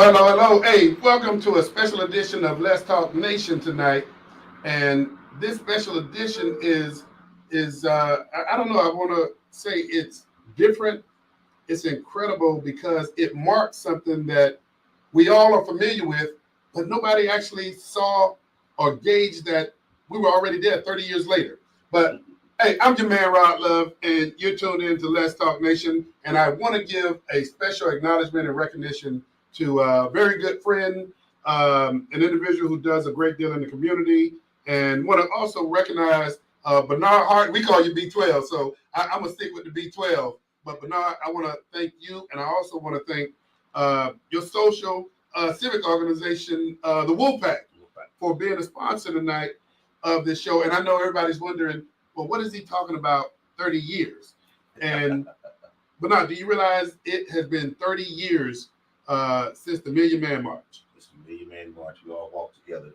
Hello. Hey, welcome to a special edition of Let's Talk Nation tonight. And this special edition is I don't know, I want to say it's different. It's incredible because it marks something that we all are familiar with, but nobody actually saw or gauged that we were already there 30 years later. But hey, I'm your man, Rod Love, and you're tuned in to Let's Talk Nation. And I want to give a special acknowledgement and recognition to a very good friend, an individual who does a great deal in the community, and want to also recognize Bernard Hart. We call you B12, so I'm going to stick with the B12. But Bernard, I want to thank you, and I also want to thank your social civic organization, the Wolfpack, for being a sponsor tonight of this show. And I know everybody's wondering, well, what is he talking about 30 years? And Bernard, do you realize it has been 30 years since the Million Man March? It's the Million Man March. We all walked together.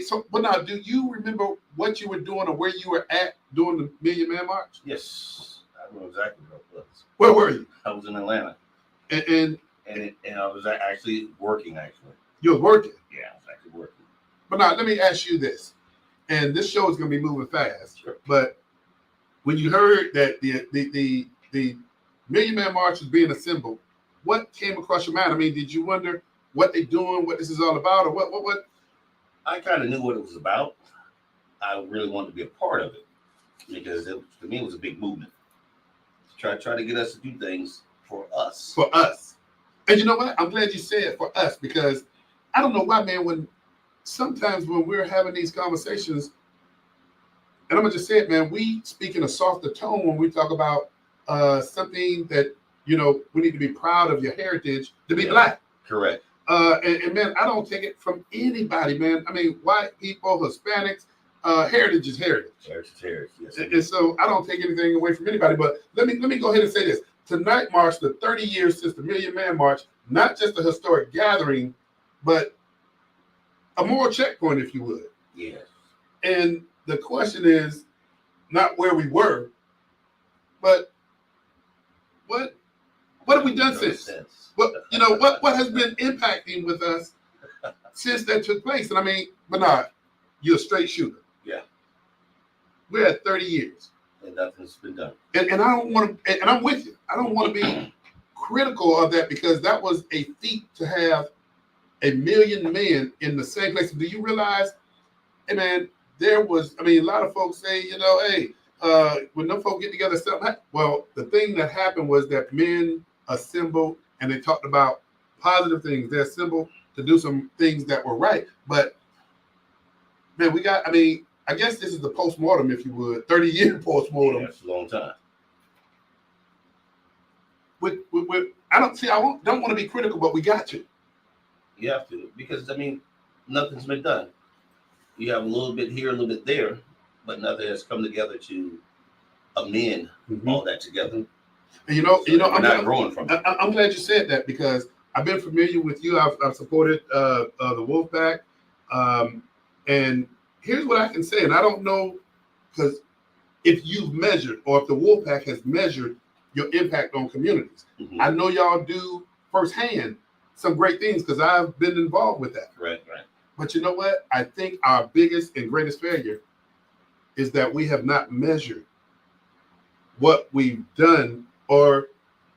So Bernard, do you remember what you were doing or where you were at during the Million Man March? Yes, I know exactly where I was. Where were you? I was in Atlanta. And I was actually working, You were working? Yeah, I was actually working. Bernard, let me ask you this. And this show is going to be moving fast. Sure. But when you heard that the Million Man March was being assembled, what came across your mind? I mean, did you wonder what they're doing, what this is all about, or what? I kind of knew what it was about. I really wanted to be a part of it because to me it was a big movement. To try to get us to do things for us. For us. And you know what? I'm glad you said for us, because I don't know why, man, sometimes when we're having these conversations, and I'm going to just say it, man, we speak in a softer tone when we talk about something that, we need to be proud of your heritage to be Black. Correct. And man, I don't take it from anybody, man. I mean, white people, Hispanics, heritage is heritage. Heritage, yes. And so I don't take anything away from anybody. But let me go ahead and say this. Tonight marks the 30 years since the Million Man March, not just a historic gathering, but a moral checkpoint, if you would. Yes. And the question is not where we were, but what have we done since? What has been impacting with us since that took place? And I mean, Bernard, you're a straight shooter. Yeah. We're at 30 years. And nothing's been done. And I don't want to, and I'm with you. I don't want to be critical of that, because that was a feat to have 1 million men in the same place. Do you realize, hey man, a lot of folks say, hey, when them folks get together, something. Well, the thing that happened was that men assembled and they talked about positive things. They assembled to do some things that were right. But man, I guess this is the postmortem, if you would, 30-year postmortem. Yeah, that's a long time. I don't want to be critical, but we got to. You have to, because nothing's been done. You have a little bit here, a little bit there, but nothing has come together to amend all that together. And I'm not growing from it. I'm glad you said that, because I've been familiar with you. I've supported the Wolfpack, and here's what I can say, and I don't know, because if you've measured, or if the Wolfpack has measured your impact on communities, I know y'all do firsthand some great things, because I've been involved with that. Right. But you know what? I think our biggest and greatest failure is that we have not measured what we've done or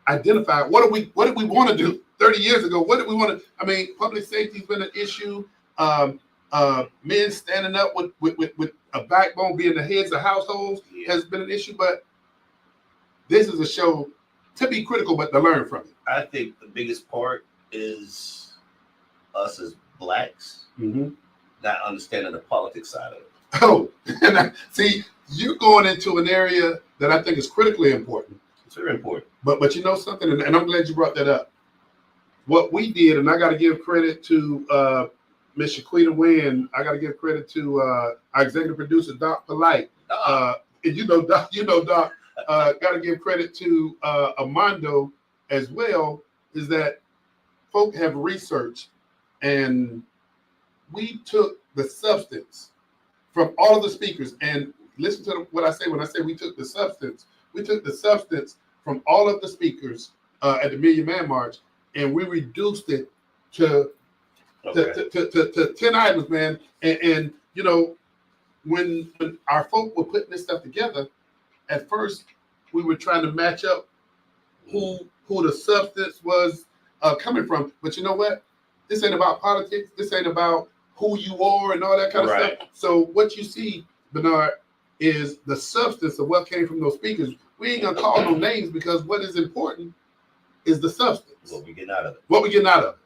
identified. What did we want to do 30 years ago? What did we want to? Public safety's been an issue. Men standing up with a backbone, being the heads of households, has been an issue. But this is a show to be critical, but to learn from it. I think the biggest part is us as Blacks not understanding the politics side of it. Oh, and see, you're going into an area that I think is critically important. It's very important. But you know something, and I'm glad you brought that up. What we did, and I got to give credit to Miss Shaquita Wynn. I got to give credit to our executive producer, Doc Polite. And Doc. Got to give credit to Armando as well. Is that folk have researched, and we took the substance from all of the speakers. And listen to what I say when I say we took the substance. We took the substance from all of the speakers at the Million Man March, and we reduced it to Okay. to 10 items, man. And you know, when our folk were putting this stuff together, at first we were trying to match up who the substance was coming from. But you know what? This ain't about politics. This ain't about who you are and all that kind of Right. stuff. So what you see, Bernard, is the substance of what came from those speakers. We ain't gonna call no names because what is important is the substance. What we getting out of it. What we getting out of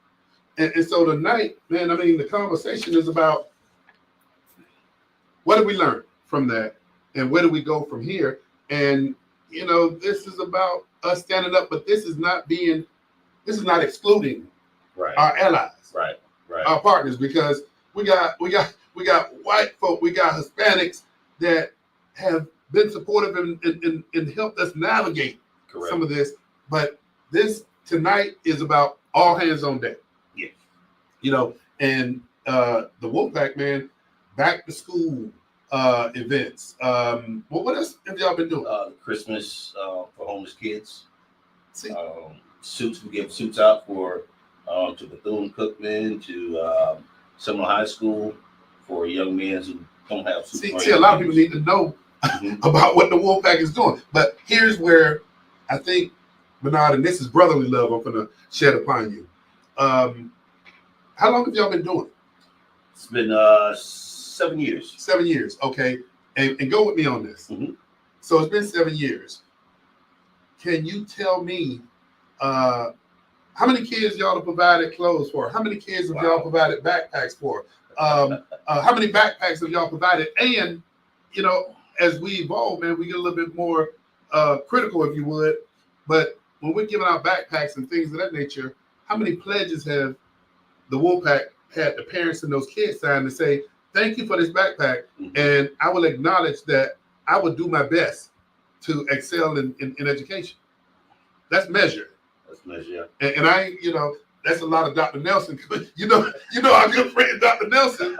it. And so tonight, man, I mean, the conversation is about what did we learn from that and where do we go from here? And, you know, this is about us standing up, but this is not excluding Right. our allies, Right. Right. our partners, because we got white folk, we got Hispanics that have been supportive and helped us navigate Correct. some of this. But this tonight is about all hands on deck. Yeah. You know, and the Wolfpack, man, back to school events. What else have y'all been doing? Christmas for homeless kids. See, Suits, we give suits out for to Bethune-Cookman, to Seminole High School for young men who don't have suits. see, a lot of people need to know about what the Wolfpack is doing. But here's where I think, Bernard, and this is brotherly love I'm going to shed upon you. How long have y'all been doing it? It's been 7 years. 7 years, okay. And go with me on this. Mm-hmm. So it's been 7 years. Can you tell me how many kids y'all have provided clothes for? How many kids have y'all provided backpacks for? How many backpacks have y'all provided? And, you know, as we evolve, man, we get a little bit more critical, if you would. But when we're giving out backpacks and things of that nature, how many pledges have the Wolfpack had the parents and those kids sign to say, thank you for this backpack, and I will acknowledge that I will do my best to excel in education. That's measured. That's measured. And I, you know, that's a lot of Dr. Nelson. you know our good friend Dr. Nelson,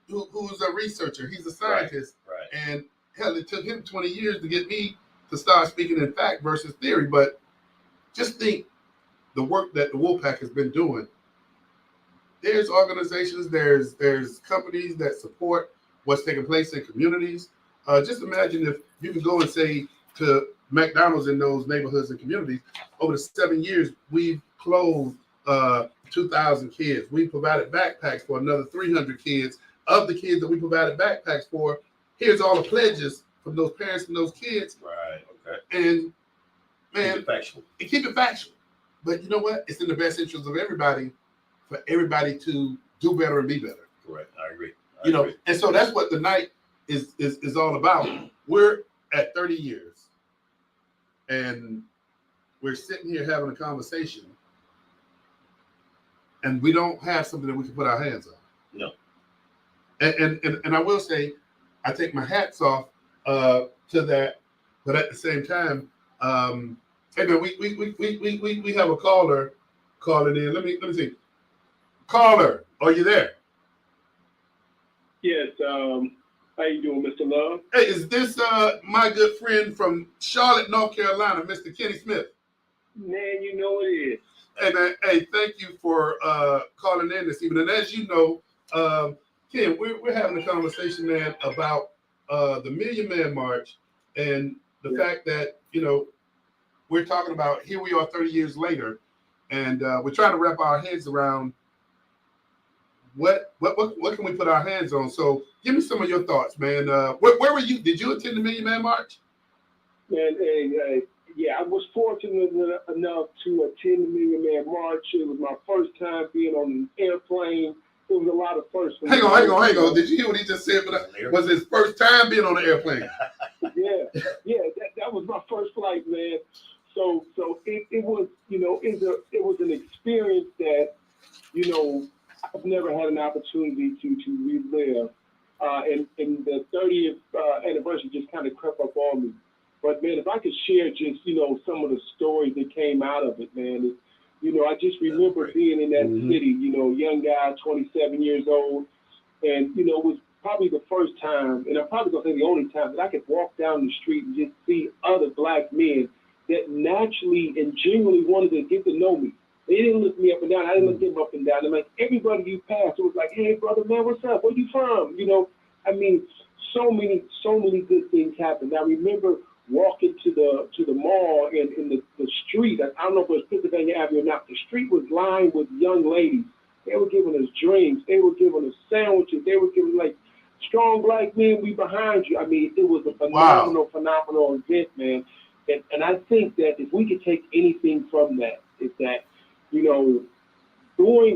who's a researcher. He's a scientist. Right. And hell, it took him 20 years to get me to start speaking in fact versus theory. But just think the work that the Wolfpack has been doing. There's organizations, there's companies that support what's taking place in communities. Just imagine if you can go and say to McDonald's in those neighborhoods and communities, over the 7 years, we've clothed 2,000 kids. We provided backpacks for another 300 kids. Of the kids that we provided backpacks for, here's all the pledges from those parents and those kids. Right, okay. And, man, keep it factual. But you know what? It's in the best interest of everybody for everybody to do better and be better. Correct. I agree. I agree. And so that's what the night is all about. We're at 30 years and we're sitting here having a conversation and we don't have something that we can put our hands on. No. And I will say, I take my hats off to that, but at the same time, hey man, we have a caller calling in. Let me see. Caller, are you there? Yes. How you doing, Mr. Love? Hey, is this my good friend from Charlotte, North Carolina, Mr. Kenny Smith? Man, you know it is. Hey man, hey, thank you for calling in this evening. And as you know, Ken, we're having a conversation, man, about the Million Man March and the fact that, you know, we're talking about here we are 30 years later, and we're trying to wrap our heads around what can we put our hands on. So give me some of your thoughts, man. Where were you? Did you attend the Million Man March? Man, yeah, I was fortunate enough to attend the Million Man March. It was my first time being on an airplane. It was a lot of firsts. Hang on. Did you hear what he just said? But was his first time being on an airplane? Yeah, that was my first flight, man. So it was, you know, it was an experience that, you know, I've never had an opportunity to relive. And the 30th anniversary just kind of crept up on me. But man, if I could share just, you know, some of the stories that came out of it, man, you know, I just remember being in that city, you know, young guy, 27 years old. And, you know, it was probably the first time, and I'm probably going to say the only time, that I could walk down the street and just see other black men that naturally and genuinely wanted to get to know me. They didn't look me up and down. I didn't look them up and down. And like everybody you passed, it was like, hey, brother, man, what's up? Where you from? You know, I mean, so many good things happened. I remember walking to the mall and in the street. I don't know if it was Pennsylvania Avenue or not. The street was lined with young ladies. They were giving us drinks. They were giving us sandwiches. They were giving like, strong black men, we behind you. I mean, it was a phenomenal event, man. And I think that if we could take anything from that, is that, you know,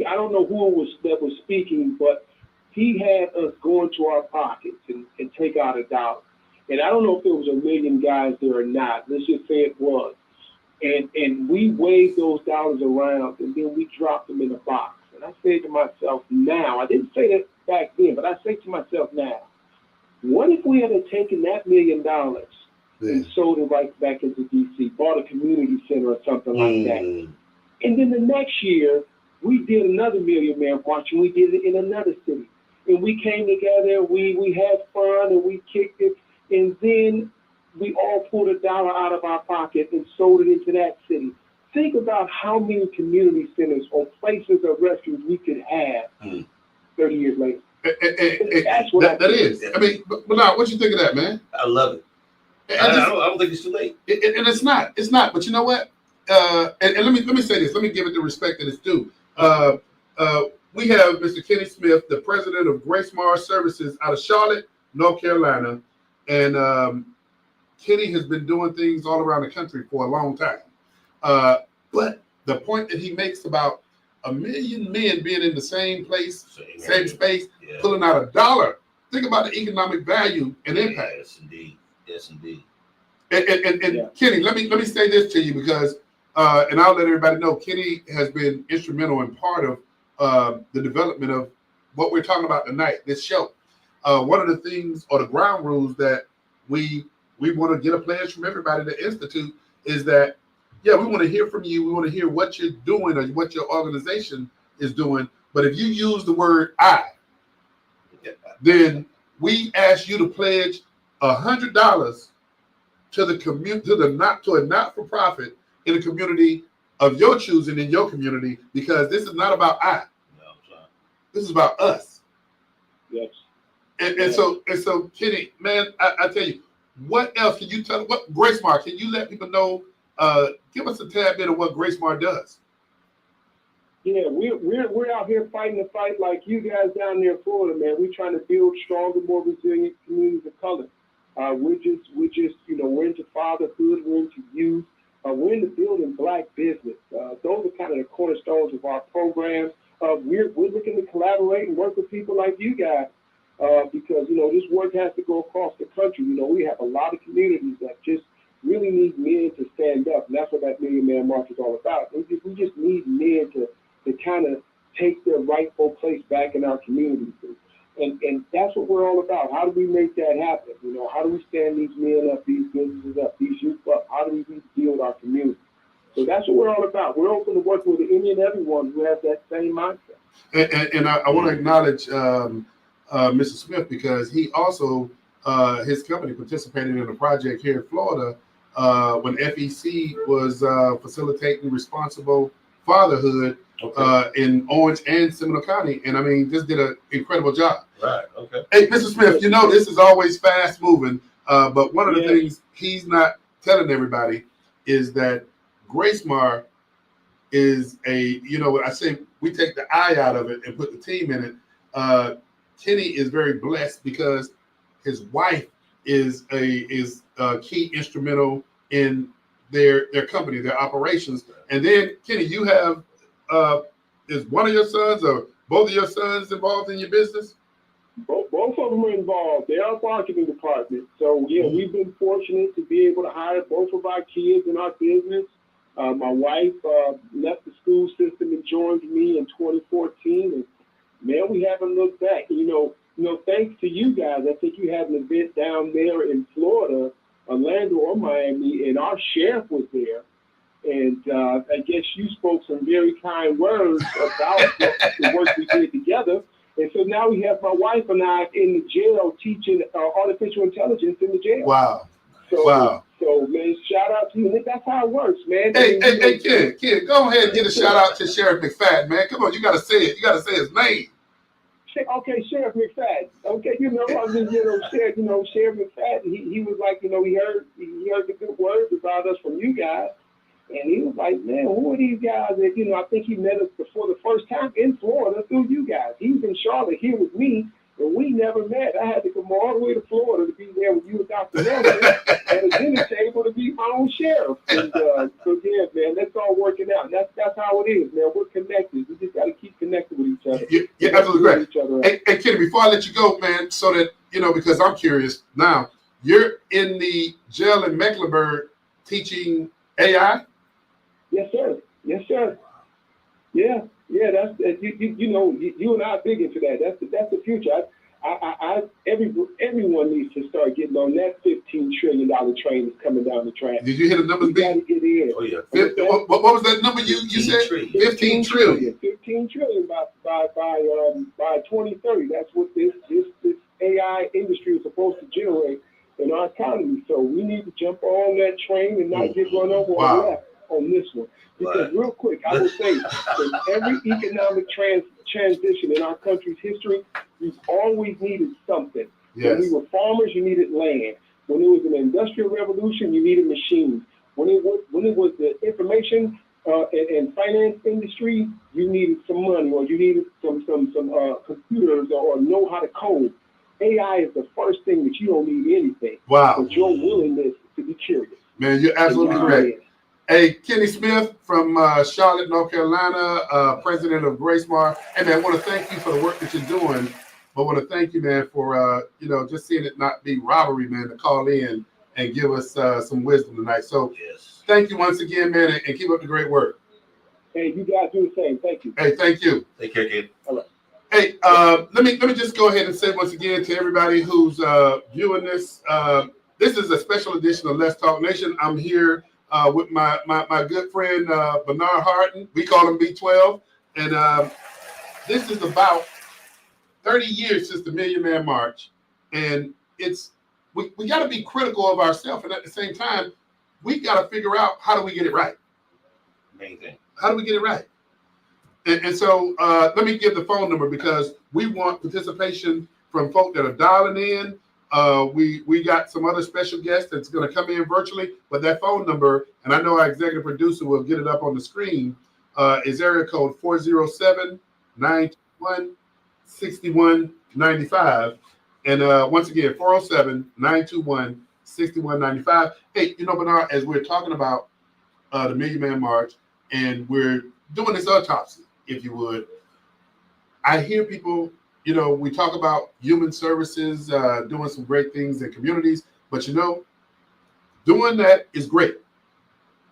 I don't know who it was that was speaking, but he had us go into our pockets and take out a dollar. And I don't know if there was a million guys there or not. Let's just say it was. And we waved those dollars around, and then we dropped them in a box. And I said to myself now, I didn't say that back then, but I say to myself now, what if we had taken that $1 million and sold it right back into DC, bought a community center or something like that? And then the next year, we did another $1 Million Man March, and we did it in another city. And we came together, we had fun, and we kicked it, and then we all pulled a dollar out of our pocket and sold it into that city. Think about how many community centers or places of refuge we could have 30 years later. That's what that is. I mean, but now, what you think of that, man? I love it. I don't think it's too late. And it's not. It's not. But you know what? And let me say this. Let me give it the respect that it's due. We have Mr. Kenny Smith, the president of Grace Mars Services out of Charlotte, North Carolina, and Kenny has been doing things all around the country for a long time. But the point that he makes about 1 million men being in the same place, same space, pulling out a dollar. Think about the economic value and impact. Yes, indeed. Yes, indeed. And Kenny, let me say this to you because, and I'll let everybody know, Kenny has been instrumental and part of the development of what we're talking about tonight, this show. One of the things or the ground rules that we want to get a pledge from everybody to institute is that, we want to hear from you. We want to hear what you're doing or what your organization is doing. But if you use the word I, then we ask you to pledge $100 to the community, to a not-for-profit in a community of your choosing in your community, because this is not about I. No, this is about us. Yes. And so Kenny, man, I tell you, what else can you tell? What Grace Mar? Can you let people know? Give us a tad bit of what Grace Mar does. Yeah, we're out here fighting the fight like you guys down there in Florida, man. We're trying to build stronger, more resilient communities of color. We're just, we're into fatherhood, we're into youth, we're into building Black business. Those are kind of the cornerstones of our program. We're looking to collaborate and work with people like you guys because this work has to go across the country. We have a lot of communities that just really need men to stand up, and that's what that $1 Million Man March is all about. We just need men to kind of take their rightful place back in our communities. And that's what we're all about. How do we make that happen? How do we stand these men up, these businesses up, these youth up? How do we build our community? So that's what we're all about. We're open to working with any and everyone who has that same mindset. And I want to acknowledge Mr. Smith because he also, his company participated in a project here in Florida when FEC was facilitating responsible fatherhood in Orange and Seminole County. And I mean, just did an incredible job. Right, okay. Hey, Mr. Smith, this is always fast moving, but one of the things he's not telling everybody is that Grace Mar is I say we take the I out of it and put the team in it. Kenny is very blessed because his wife is a key instrumental in their company, their operations. And then Kenny, you have is one of your sons or both of your sons involved in your business? Both of them are involved. They are marketing department. So we've been fortunate to be able to hire both of our kids in our business. My wife left the school system and joined me in 2014, and man, we haven't looked back. Thanks to you guys, I think you had an event down there in Florida, Orlando or Miami, and our sheriff was there. And I guess you spoke some very kind words about the work we did together. And so now we have my wife and I in the jail teaching artificial intelligence in the jail. Wow. So, wow. So, man, shout out to you. And that's how it works, man. Hey, Ken, go ahead and get a shout out to Sheriff McFadden, man. Come on, you got to say it. You got to say his name. Okay, Sheriff McFadden. Okay, Sheriff McFadden. He was like, he heard the good words about us from you guys, and he was like, man, who are these guys that I think he met us before the first time in Florida through you guys. He was in Charlotte here with me, and we never met. I had to come all the way to Florida to be there with you and Dr. Nelson at a dinner table to be my own sheriff. And so yeah, man, that's all working out. That's how it is, man. We're connected. We just got to keep connected with each other. You're absolutely right. Hey, Kenny, before I let you go, man, so that because I'm curious now, you're in the jail in Mecklenburg teaching AI. Yes, sir. Yes, sir. Yeah. That's you and I are big into that. That's the future. Everyone needs to start getting on that $15 trillion train that's coming down the track. Did you hear the numbers? We got to get in. Oh yeah. What was that number you said? 15 trillion. 15 trillion by 2030. That's what this AI industry is supposed to generate in our economy. So we need to jump on that train and not get run over or left on this one. Because real quick, I will say that every economic transition in our country's history, we've always needed something. Yes. When we were farmers, you needed land. When it was an industrial revolution, you needed machines. When it was the information and finance industry, you needed some money, or you needed some computers or know how to code. AI is the first thing that you don't need anything. Wow. But your willingness to be curious. Man, you're absolutely correct. Hey, Kenny Smith from Charlotte, North Carolina, president of Gracemar. Hey, man, I want to thank you for the work that you're doing. But I want to thank you, man, for, just seeing it not be robbery, man, to call in and give us some wisdom tonight. So thank you once again, man, and keep up the great work. Hey, you guys do the same. Thank you. Hey, thank you. Take care, kid. All right. Hey, let me just go ahead and say once again to everybody who's viewing this, this is a special edition of Let's Talk Nation. I'm here with my good friend Bernard Harden. We call him B12. And this is about 30 years since the Million Man March. And we got to be critical of ourselves. And at the same time, we got to figure out, how do we get it right? Main thing. How do we get it right? And so let me give the phone number, because we want participation from folk that are dialing in. We got some other special guests that's going to come in virtually, but that phone number, and I know our executive producer will get it up on the screen, is area code 407-921-6195. And once again, 407-921-6195. Hey, Bernard, as we're talking about the Million Man March, and we're doing this autopsy, if you would, I hear people, we talk about human services, doing some great things in communities, but doing that is great.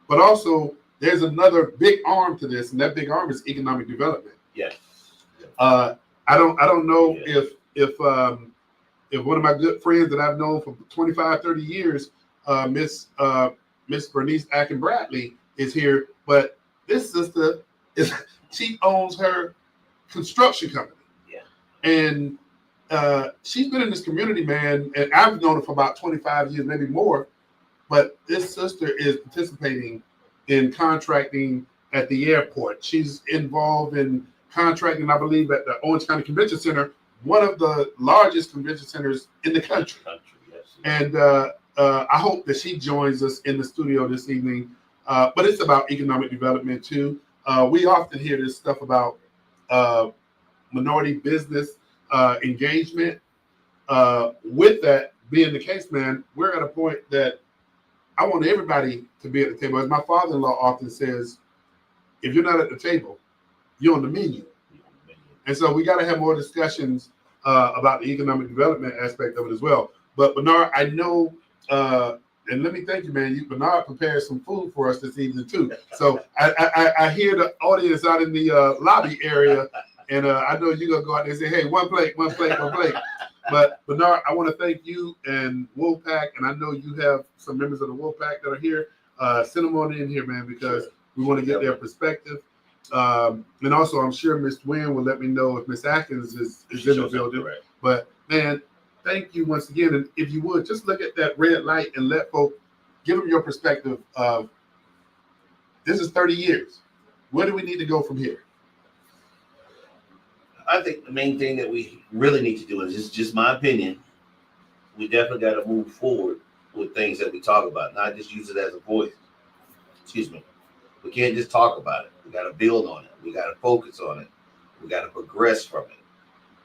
But also, there's another big arm to this, and that big arm is economic development. Yes. I don't know if one of my good friends that I've known for 25, 30 years, Miss Bernice Akin Bradley, is here, but this sister she owns her construction company. Yeah. And she's been in this community, man, and I've known her for about 25 years, maybe more. But this sister is participating in contracting at the airport. She's involved in contracting, I believe, at the Orange County Convention Center, one of the largest convention centers in the country. Yes. And I hope that she joins us in the studio this evening. But it's about economic development too. We often hear this stuff about minority business engagement. With that being the case, man, we're at a point that I want everybody to be at the table. As my father-in-law often says, if you're not at the table, you're on the menu. And so we got to have more discussions about the economic development aspect of it as well. But Bernard, I know, and let me thank you, man. Bernard prepared some food for us this evening too. So I hear the audience out in the lobby area, and I know you're gonna go out there and say, "Hey, one plate." But Bernard, I want to thank you and Wolfpack, and I know you have some members of the Wolfpack that are here. Send them on in here, man, because we want to get their perspective. And also, I'm sure Miss Wynn will let me know if Miss Atkins is in the building. But man, thank you once again. And if you would, just look at that red light and let folk give them your perspective of this is 30 years. Where do we need to go from here? I think the main thing that we really need to do, is just my opinion, we definitely got to move forward with things that we talk about, not just use it as a voice. Excuse me. We can't just talk about it. We got to build on it. We got to focus on it. We got to progress from it.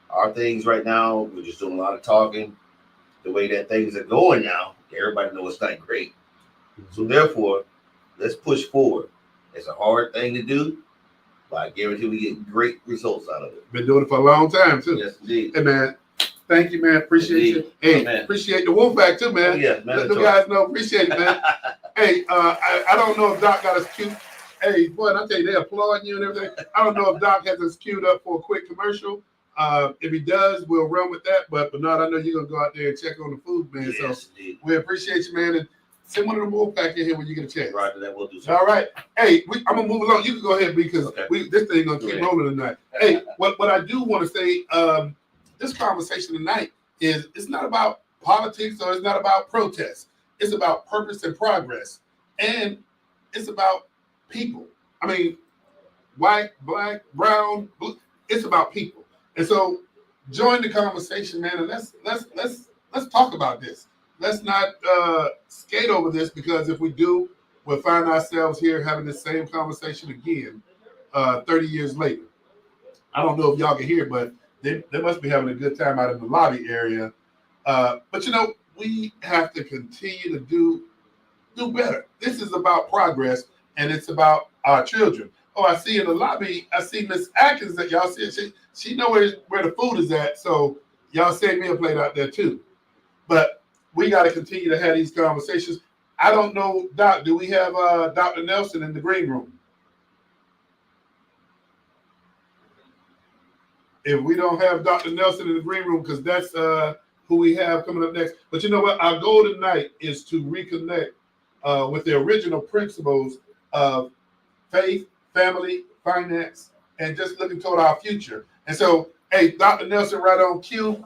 Our things right now, we're just doing a lot of talking. The way that things are going now, everybody knows it's not great. So therefore, let's push forward. It's a hard thing to do, but I guarantee we get great results out of it. Been doing it for a long time too. Yes, indeed. Hey man, thank you, man. Appreciate you. Hey, appreciate the Wolfpack too, man. Oh, yeah, man. Let the guys know. Appreciate it, man. Hey, I don't know if Doc got us queued. Hey, boy, I tell you, they applaud you and everything. I don't know if Doc has us queued up for a quick commercial. If he does, we'll run with that. But Bernard, I know you're gonna go out there and check on the food, man. Yes, so indeed. we appreciate you, man. And send one of the Wolfpack in here when you get a chance. Right, that we'll do so. All right. Hey, I'm gonna move along. You can go ahead because this thing gonna keep rolling tonight. Hey, what I do want to say, this conversation tonight is it's not about politics or it's not about protests. It's about purpose and progress, and it's about people. I mean, white, black, brown, blue. It's about people. And so, join the conversation, man, and let's talk about this. Let's not skate over this, because if we do, we'll find ourselves here having the same conversation again 30 years later. I don't know if y'all can hear, but they must be having a good time out in the lobby area. But you know, we have to continue to do better. This is about progress, and it's about our children. Oh, I see in the lobby, I see Miss Atkins that y'all see. She know where the food is at, so y'all send me a plate out there too. But we got to continue to have these conversations. I don't know, Doc, do we have Dr. Nelson in the green room? If we don't have Dr. Nelson in the green room, because that's who we have coming up next. But you know what? Our goal tonight is to reconnect with the original principles of faith, family, finance, and just looking toward our future. And so, hey, Dr. Nelson, right on cue.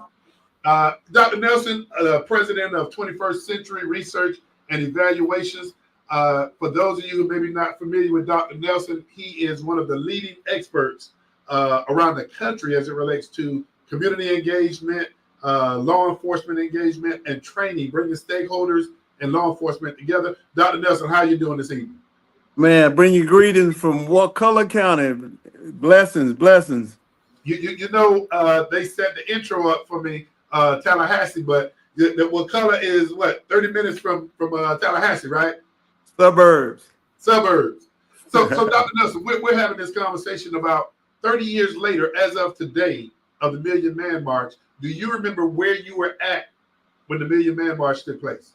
Dr. Nelson, president of 21st Century Research and Evaluations. For those of you who may be not familiar with Dr. Nelson, he is one of the leading experts around the country as it relates to community engagement, law enforcement engagement, and training, bringing stakeholders and law enforcement together. Dr. Nelson, how are you doing this evening? Man, bring you greetings from Wakulla County. Blessings. You know, they set the intro up for me, Tallahassee, but the Wakulla is what, 30 minutes from Tallahassee, right? Suburbs. So Dr. Nelson, we're having this conversation about 30 years later, as of today, of the Million Man March. Do you remember where you were at when the Million Man March took place?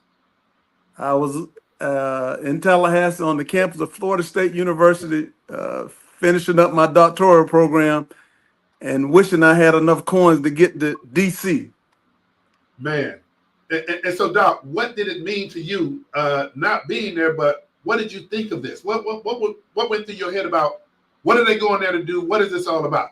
I was in Tallahassee on the campus of Florida State University, finishing up my doctoral program and wishing I had enough coins to get to DC. Man. And so, Doc, what did it mean to you not being there, but what did you think of this? What went through your head about what are they going there to do? What is this all about?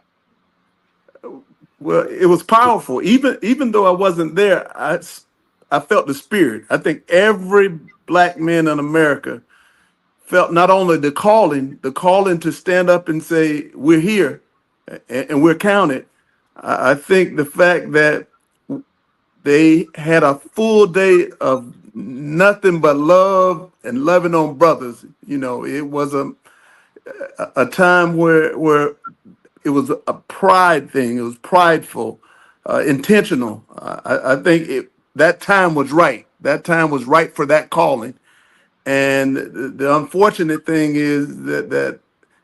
Well, it was powerful. Even though I wasn't there, I felt the spirit. I think every black man in America felt not only the calling to stand up and say, we're here and we're counted. I think the fact that they had a full day of nothing but love and loving on brothers. You know, it was a time where it was a pride thing. It was prideful, intentional. I think that time was right. That time was right for that calling. And the unfortunate thing is that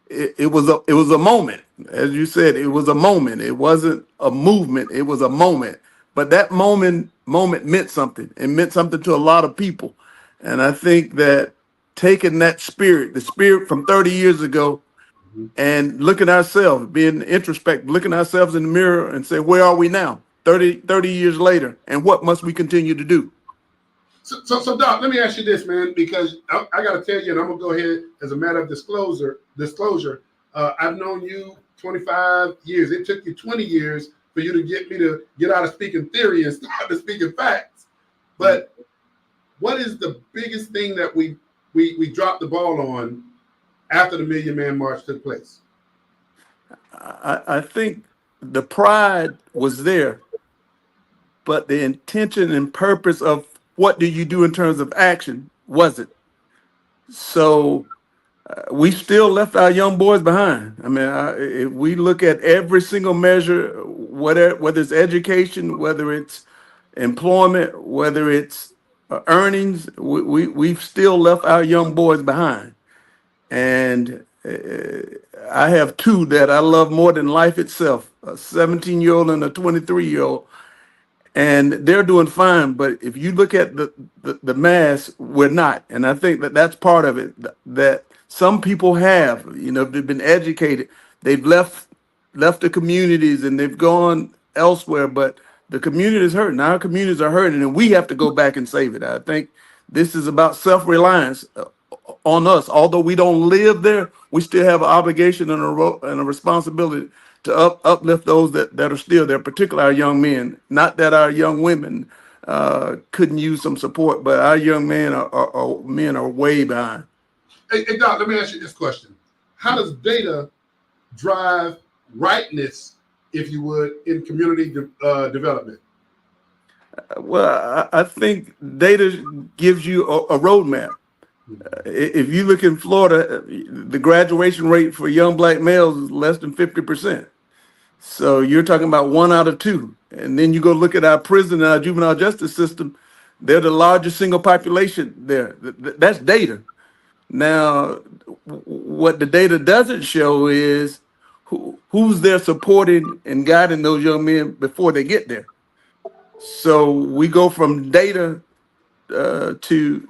it was a moment. As you said, it was a moment. It wasn't a movement. It was a moment. But that moment meant something. It meant something to a lot of people. And I think that taking that spirit, the spirit from 30 years ago, and looking at ourselves, being introspective, looking at ourselves in the mirror and say, where are we now, 30 years later, and what must we continue to do? So Doc, let me ask you this, man, because I got to tell you, and I'm going to go ahead as a matter of disclosure. I've known you 25 years. It took you 20 years for you to get me to get out of speaking theory and start to speaking facts. But what is the biggest thing that we dropped the ball on after the Million Man March took place? I think the pride was there, but the intention and purpose of what do you do in terms of action wasn't. So we still left our young boys behind. I mean, if we look at every single measure, whether it's education, whether it's employment, whether it's earnings, we've still left our young boys behind. And I have two that I love more than life itself, a 17-year-old and a 23-year-old, and they're doing fine. But if you look at the mass, we're not. And I think that that's part of it, that some people have, they've been educated, they've left the communities and they've gone elsewhere, but the community is hurting. Our communities are hurting, and we have to go back and save it. I think this is about self-reliance on us. Although we don't live there, we still have an obligation and a responsibility to uplift those that are still there, particularly our young men. Not that our young women couldn't use some support, but our young men are way behind. Hey, Doc, let me ask you this question. How does data drive rightness, if you would, in community development? Well, I think data gives you a roadmap. If you look in Florida, the graduation rate for young black males is less than 50%. So you're talking about 1 out of 2. And then you go look at our prison and our juvenile justice system, they're the largest single population there. That's data. Now, what the data doesn't show is who's there supporting and guiding those young men before they get there. So we go from data to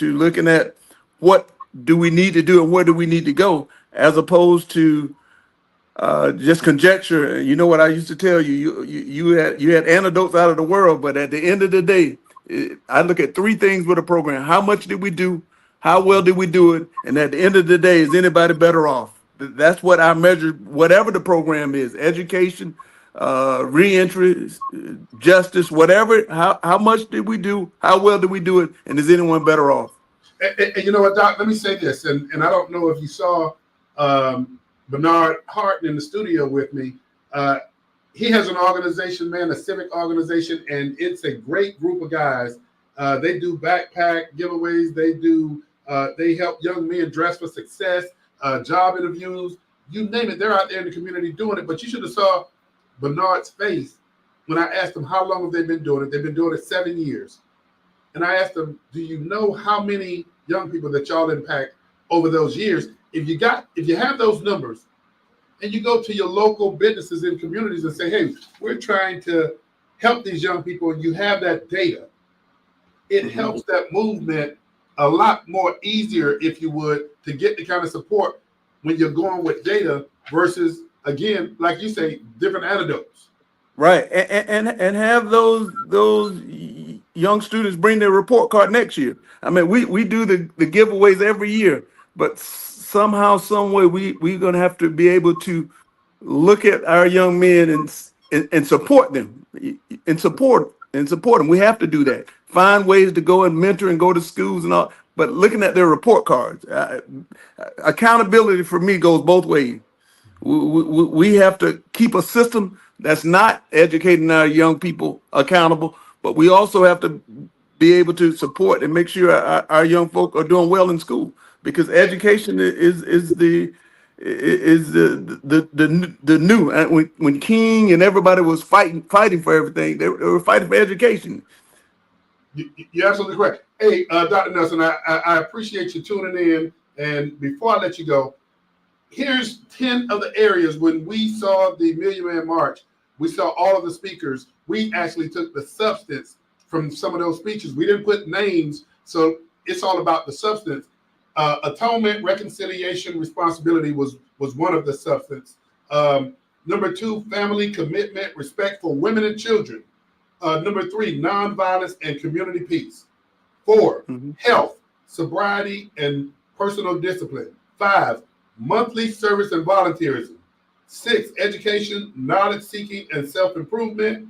looking at what do we need to do and where do we need to go, as opposed to just conjecture. You know what I used to tell you? You had anecdotes out of the world, but at the end of the day, I look at 3 things with a program: how much did we do, how well did we do it, and at the end of the day, is anybody better off? That's what I measure. Whatever the program is, education, reentry, justice, whatever. How much did we do? How well did we do it? And is anyone better off? And you know what, Doc? Let me say this, and I don't know if you saw Bernard Harton in the studio with me. He has an organization, man, a civic organization, and it's a great group of guys. They do backpack giveaways. They help young men dress for success, job interviews, you name it. They're out there in the community doing it. But you should have saw Bernard's face when I asked him how long have they been doing it. They've been doing it 7 years. And I asked them, do you know how many young people that y'all impact over those years? If you have those numbers, and you go to your local businesses and communities and say, hey, we're trying to help these young people, and you have that data, it helps that movement a lot more easier, if you would, to get the kind of support when you're going with data versus, again, like you say, different anecdotes. Right, and have those young students bring their report card next year. I mean, we do the giveaways every year, but somehow, some way, we're gonna have to be able to look at our young men and support them, and support them. We have to do that. Find ways to go and mentor and go to schools and all. But looking at their report cards, accountability for me goes both ways. We have to keep a system that's not educating our young people accountable, but we also have to be able to support and make sure our young folk are doing well in school, because education is the new. And when King and everybody was fighting for everything, they were fighting for education. You're absolutely correct. Hey, Dr. Nelson, I appreciate you tuning in. And before I let you go, here's 10 of the areas when we saw the Million Man March. We saw all of the speakers. We actually took the substance from some of those speeches. We didn't put names, so it's all about the substance. Atonement, reconciliation, responsibility was one of the substance. Number 2, family commitment, respect for women and children. Number 3, nonviolence and community peace. 4, health, sobriety, and personal discipline. 5, monthly service and volunteerism. 6, education, knowledge seeking, and self-improvement.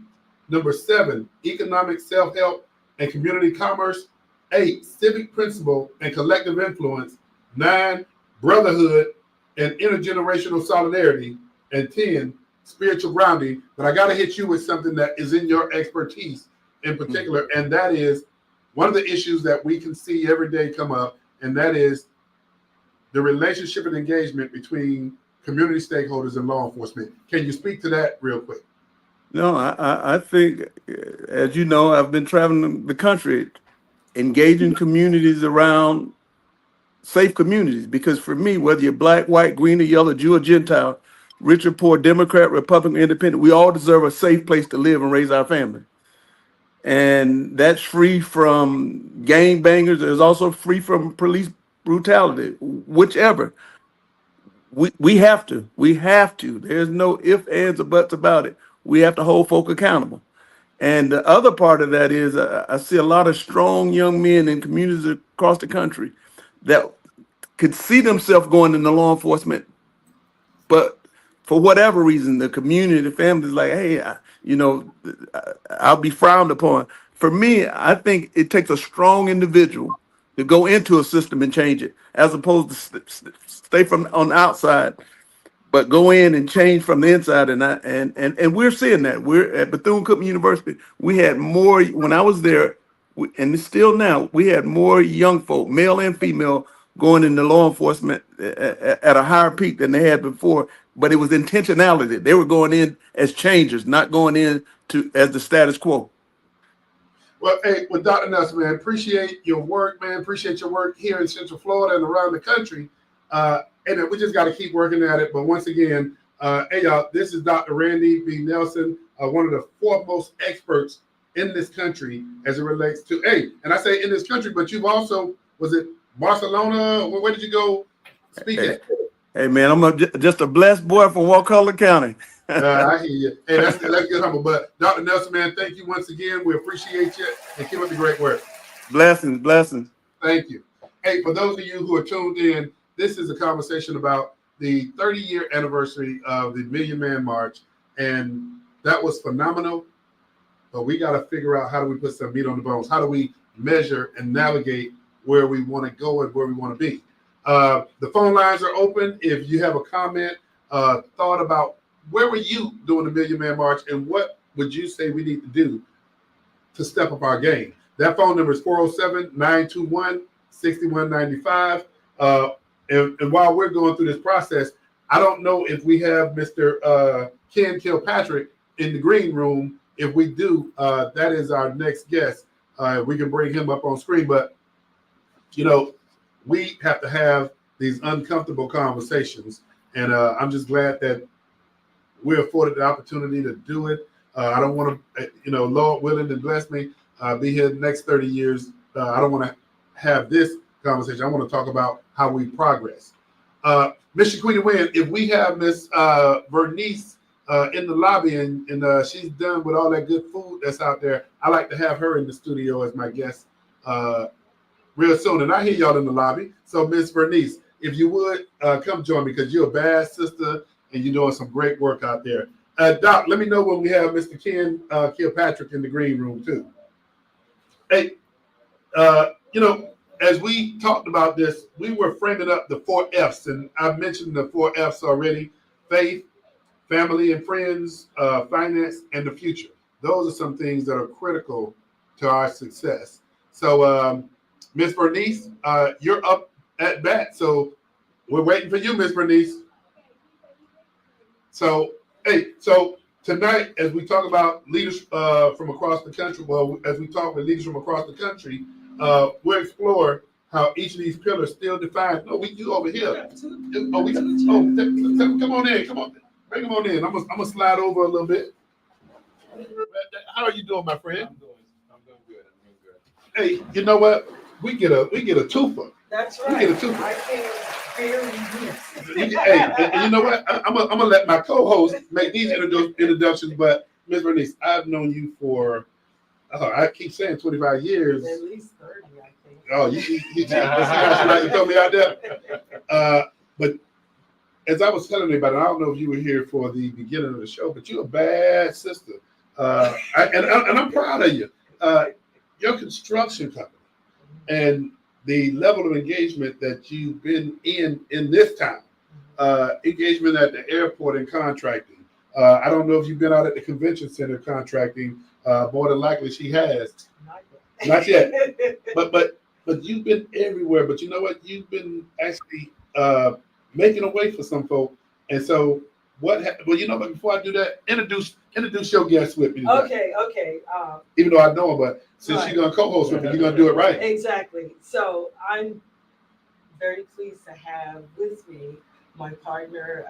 Number 7, economic self-help and community commerce. 8, civic principle and collective influence. 9, brotherhood and intergenerational solidarity. And 10, spiritual grounding. But I got to hit you with something that is in your expertise in particular, and that is one of the issues that we can see every day come up, and that is the relationship and engagement between community stakeholders and law enforcement. Can you speak to that real quick? No, I think, as you know, I've been traveling the country, engaging communities around safe communities. Because for me, whether you're black, white, green, or yellow, Jew or Gentile, rich or poor, Democrat, Republican, Independent, we all deserve a safe place to live and raise our family. And that's free from gang bangers. It's also free from police brutality, whichever. We have to. We have to. There's no ifs, ands, or buts about it. We have to hold folk accountable. And the other part of that is I see a lot of strong young men in communities across the country that could see themselves going into law enforcement, but for whatever reason, the community, the family is like, hey, I'll be frowned upon. For me, I think it takes a strong individual to go into a system and change it, as opposed to stay from on the outside, but go in and change from the inside. And we're seeing that. We're at Bethune-Cookman University. We had more when I was there, and it's still now. We had more young folk, male and female, going into law enforcement at a higher peak than they had before. But it was intentionality. They were going in as changers, not going in to as the status quo. Well, hey, with Dr. Nelson, man, appreciate your work, man. Appreciate your work here in Central Florida and around the country. And we just got to keep working at it. But once again, hey, y'all, this is Dr. Randy B. Nelson, one of the foremost experts in this country as it relates to, hey, and I say in this country, but you've also, was it Barcelona? Where did you go speaking? Hey, man, I'm just a blessed boy from Wakulla County. I hear you. Hey, that's good, humble. But Dr. Nelson, man, thank you once again. We appreciate you and keep up the great work. Blessings, blessings. Thank you. Hey, for those of you who are tuned in, this is a conversation about the 30-year anniversary of the Million Man March, and that was phenomenal. But we got to figure out, how do we put some meat on the bones? How do we measure and navigate where we want to go and where we want to be? The phone lines are open. If you have a comment, thought about where were you doing the Million Man March, and what would you say we need to do to step up our game? That phone number is 407-921-6195. And while we're going through this process, I don't know if we have Mr. Ken Kilpatrick in the green room. If we do, that is our next guest. We can bring him up on screen, but we have to have these uncomfortable conversations, and I'm just glad that we're afforded the opportunity to do it. I don't want to, Lord willing and bless me, be here the next 30 years. I don't want to have this conversation. I want to talk about how we progress. Mr. Queen Wynn, if we have Miss Vernice in the lobby and she's done with all that good food that's out there, I like to have her in the studio as my guest real soon. And I hear y'all in the lobby. So Miss Vernice, if you would come join me, because you're a bad sister and you're doing some great work out there. Doc, let me know when we have Mr. Ken Kilpatrick in the green room too. Hey, as we talked about this, we were framing up the 4 F's, and I've mentioned the 4 F's already: faith, family and friends, finance, and the future. Those are some things that are critical to our success. So, Miss Bernice, you're up at bat. So we're waiting for you, Miss Bernice. So, hey, so tonight, as we talk about leaders from across the country, as we talk with leaders from across the country, we'll explore how each of these pillars still define. No, you over here. Come on in. Come on, bring them on in. I'm gonna slide over a little bit. How are you doing, my friend? I'm doing good. Hey, you know what? We get a twofer. That's right. We get a twofer. I can barely miss. Hey, and you know what? I'm gonna let my co-host make these introductions. But Ms. Bernice, I've known you for I keep saying 25 years. At least 30, I think. Oh, you like to throw me out there. But as I was telling everybody, I don't know if you were here for the beginning of the show, but you're a bad sister, and I'm proud of you. Your construction company and the level of engagement that you've been in this town, engagement at the airport and contracting. I don't know if you've been out at the convention center contracting. More than likely, she has. Not yet. But you've been everywhere. But you know what? You've been actually making a way for some folk. And so what? Well, you know. But before I do that, introduce your guest with me today. Okay. Even though I know her, but since Right. she's gonna co-host with me, you're gonna do it right. Exactly. So I'm very pleased to have with me my partner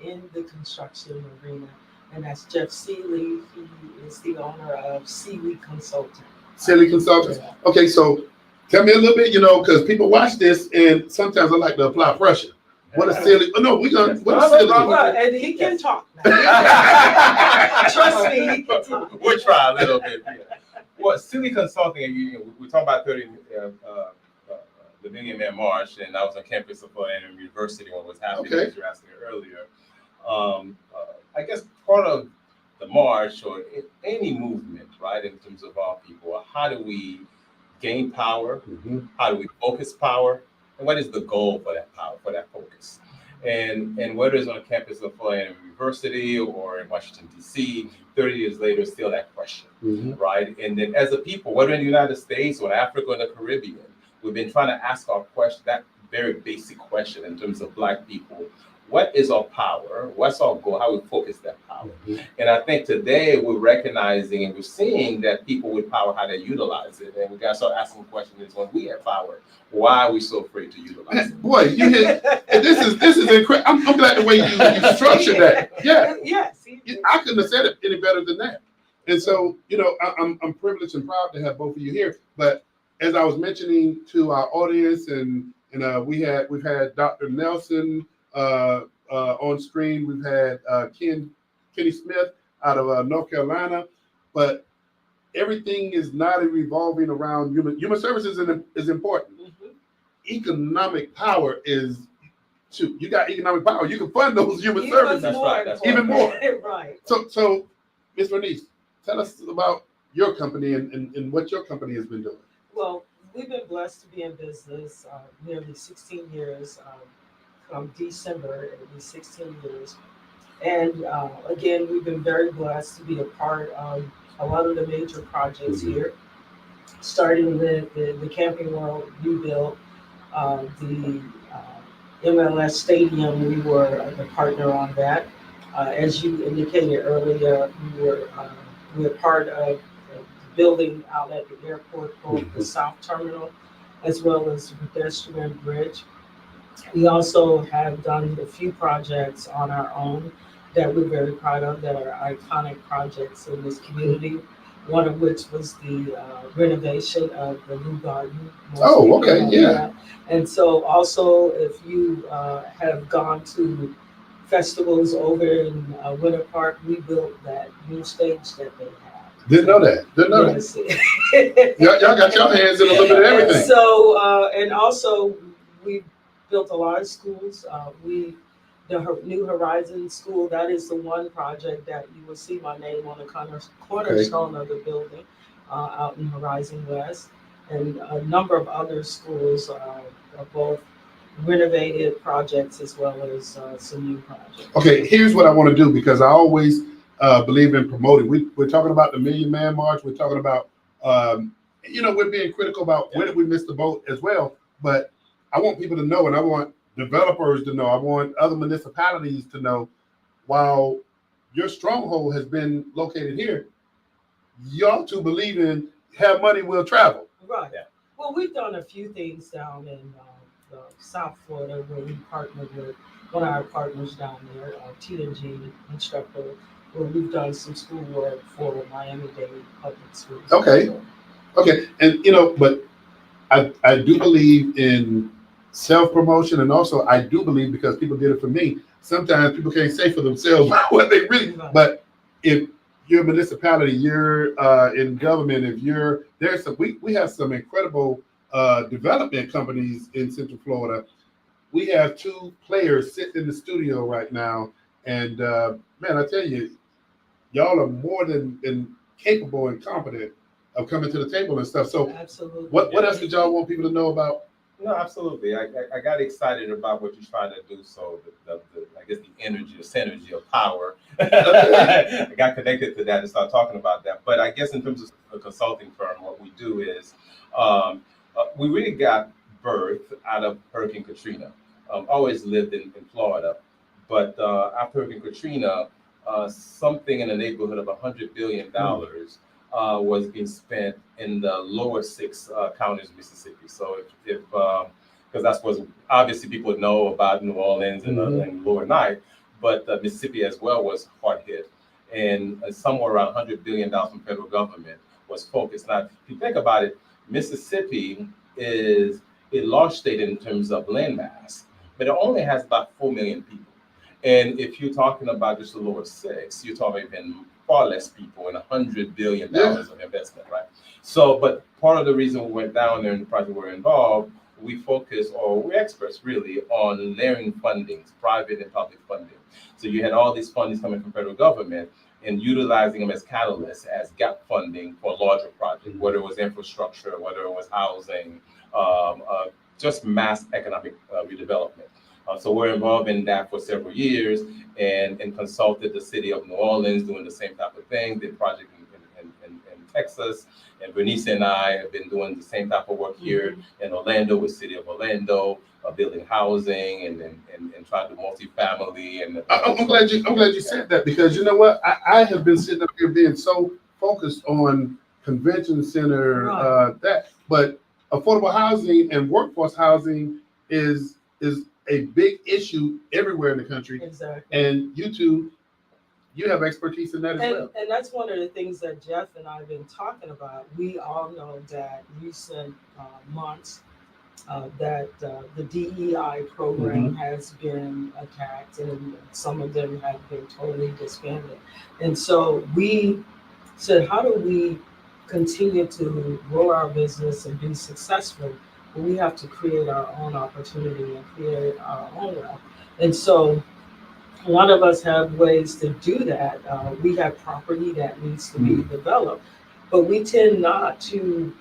in the construction arena, and that's Jeff Seeley. He is the owner of Seeley Consulting. Seeley Consultants. Okay, so tell me a little bit, because people watch this and sometimes I like to apply pressure. What is Seeley? Oh no, what is Seeley? Well, and he can talk now. Trust me, he can talk. We'll try a little bit. Yeah. Well, Seeley Consulting, we're talking about the Million Man March, and I was on campus of Indiana University when it was happening, as you were asking earlier. I guess part of the march or any movement, right, in terms of our people, how do we gain power? Mm-hmm. How do we focus power? And what is the goal for that power, for that focus? And whether it's on campus of Indiana University or in Washington, D.C., 30 years later, still that question, right? And then as a people, whether in the United States or Africa or the Caribbean, we've been trying to ask our question, that very basic question in terms of Black people. What is our power? What's our goal? How we focus that power? And I think today we're recognizing and we're seeing that people with power, how they utilize it. And we got to start asking questions when we have power, why are we so afraid to utilize it? Boy, you hit, and this is incredible. I'm glad the way you structured that. Yeah. Yes. I couldn't have said it any better than that. And so, I'm privileged and proud to have both of you here. But as I was mentioning to our audience, and we've had Dr. Nelson on screen. We've had Kenny Smith out of North Carolina, but everything is not revolving around human services is important. Economic power is you got economic power. You can fund those human services. That's right. That's even more. Right. So Ms. Bernice, tell us about your company and what your company has been doing. Well, we've been blessed to be in business nearly 16 years. From December, it'll be 16 years. And again, we've been very blessed to be a part of a lot of the major projects here, starting with the Camping World new build, the MLS Stadium, we were a partner on that. As you indicated earlier, we were part of the building out at the airport, both the South Terminal as well as the pedestrian bridge. We also have done a few projects on our own that we're very proud of, that are iconic projects in this community. One of which was the renovation of the Lou Garden. Oh, okay, yeah. And so also, if you have gone to festivals over in Winter Park, we built that new stage that they have. Didn't know that. Y'all got your hands in a little bit of everything. And so, and also, we built a lot of schools. The New Horizons School, that is the one project that you will see my name on the cornerstone of the building out in Horizon West. And a number of other schools are both renovated projects as well as some new projects. Okay, here's what I want to do, because I always believe in promoting. We're talking about the Million Man March. We're talking about, we're being critical about where did we miss the boat as well. But I want people to know, and I want developers to know, I want other municipalities to know, while your stronghold has been located here, y'all two believe in have money will travel. Right. Yeah. Well, we've done a few things down in South Florida where we partnered with one of our partners down there, T&G Instructor, where we've done some schoolwork for Miami-Dade Public Schools. Okay. Okay. And, but I do believe in self-promotion, and also I do believe, because people did it for me, sometimes people can't say for themselves what they really, but if you're a municipality, you're in government, if we have some incredible development companies in Central Florida. We have two players sitting in the studio right now, and man, I tell you, y'all are more than capable and competent of coming to the table and stuff. So Absolutely. what else did y'all want people to know about? No, absolutely. I got excited about what you're trying to do. So the I guess the energy, the synergy of power, I got connected to that and started talking about that. But I guess in terms of a consulting firm, what we do is we really got birth out of Hurricane Katrina. Always lived in Florida, but after Hurricane Katrina, something in the neighborhood of $100 billion was being spent in the lower six counties of Mississippi. So if because that's what obviously people know about New Orleans and Lower Ninth, but Mississippi as well was hard hit, and somewhere around $100 billion from federal government was focused. Now, if you think about it, Mississippi is a large state in terms of land mass, but it only has about 4 million people. And if you're talking about just the lower six, you're talking even far less people and $100 billion of investment, right? So, but part of the reason we went down there in the project we're involved, we focus, or we're experts really, on layering fundings, private and public funding. So you had all these fundings coming from federal government and utilizing them as catalysts, as gap funding for larger projects, whether it was infrastructure, whether it was housing, just mass economic redevelopment. So we're involved in that for several years and consulted the city of New Orleans doing the same type of thing, did project in Texas. And Bernice and I have been doing the same type of work here in Orlando with city of Orlando, building housing and trying to do multifamily. And I'm glad you said that, because you know what? I have been sitting up here being so focused on convention center, but affordable housing and workforce housing is a big issue everywhere in the country. Exactly. And you have expertise in that as well. And that's one of the things that Jeff and I have been talking about. We all know that recent months that the DEI program has been attacked, and some of them have been totally disbanded. And so we said, how do we continue to grow our business and be successful? We have to create our own opportunity and create our own wealth. And so a lot of us have ways to do that. We have property that needs to be developed, but we tend not to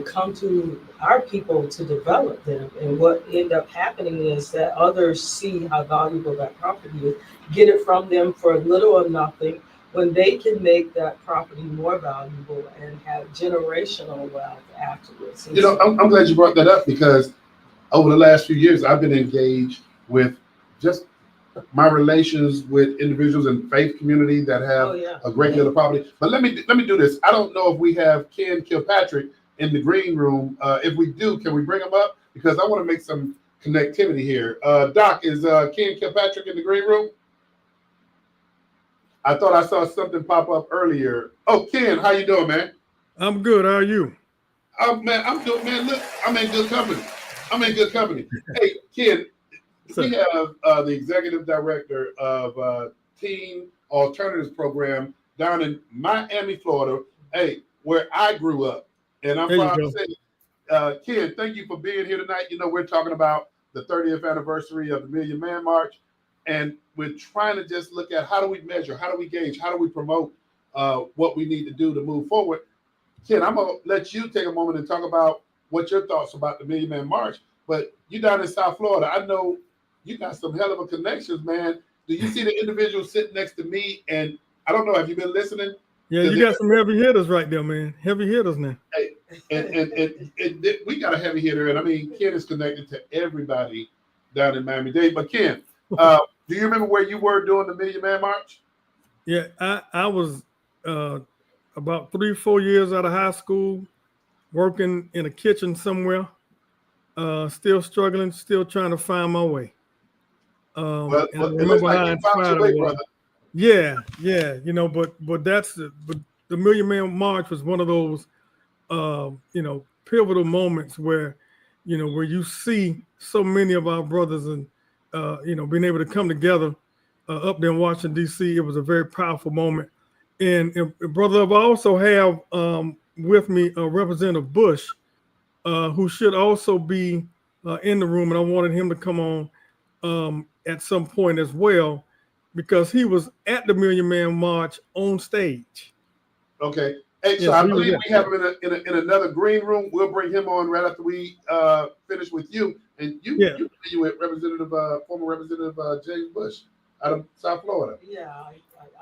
come to our people to develop them. And what end up happening is that others see how valuable that property is, get it from them for little or nothing, when they can make that property more valuable and have generational wealth afterwards. You know, I'm glad you brought that up, because over the last few years, I've been engaged with just my relations with individuals in faith community that have a great deal of property. But let me do this. I don't know if we have Ken Kilpatrick in the green room. If we do, can we bring him up? Because I want to make some connectivity here. Doc, is Ken Kilpatrick in the green room? I thought I saw something pop up earlier. Oh, Ken, how you doing, man? I'm good. How are you? Oh, man, I'm good, man. Look, I'm in good company. Hey, Ken, we have the executive director of Teen Alternatives Program down in Miami, Florida. Hey, where I grew up. And I'm proud to say, Ken, thank you for being here tonight. You know, we're talking about the 30th anniversary of the Million Man March. And we're trying to just look at how do we measure, how do we gauge, how do we promote what we need to do to move forward. Ken, I'm going to let you take a moment and talk about what your thoughts about the Million Man March. But you down in South Florida, I know you got some hell of a connections, man. Do you see the individual sitting next to me? And I don't know, have you been listening? Yeah, you got some heavy hitters right there, man. Heavy hitters now. Hey, and we got a heavy hitter. And I mean, Ken is connected to everybody down in Miami-Dade. But Ken, do you remember where you were doing the Million Man March? Yeah, I was about 3-4 years out of high school, working in a kitchen somewhere, still struggling, still trying to find my way. Well, and I it remember looks like how you found your way, inspired I was. brother. Yeah, you know, but the Million Man March was one of those, pivotal moments where you see so many of our brothers and, being able to come together up there in Washington, D.C. It was a very powerful moment. And Brother Love, I also have with me Representative Bush, who should also be in the room. And I wanted him to come on at some point as well, because he was at the Million Man March on stage. Okay. Hey, so Yeah, I so he was believe there. we have him in another green room. We'll bring him on right after we finish with you. And Yeah. you with Representative former Representative James Bush out of South Florida. Yeah, I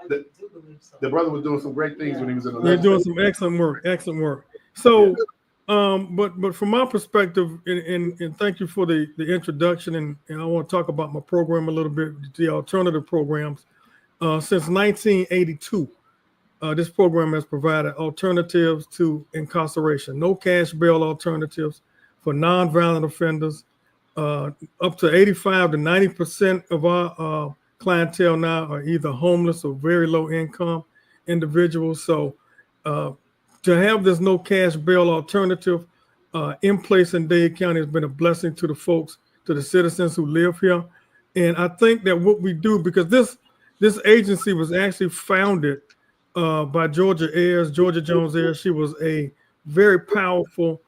The- do believe so. The brother was doing some great things when he was in the They're doing legislature. some excellent work. Excellent work. So, but from my perspective, and thank you for the introduction, and I want to talk about my program a little bit, the alternative programs. Since 1982, this program has provided alternatives to incarceration, no cash bail alternatives for nonviolent offenders. Up to 85 to 90% of our clientele now are either homeless or very low income individuals. So to have this no cash bail alternative in place in Dade County has been a blessing to the folks, to the citizens who live here. And I think that what we do, because this agency was actually founded by Georgia Jones Ayers. She was a very powerful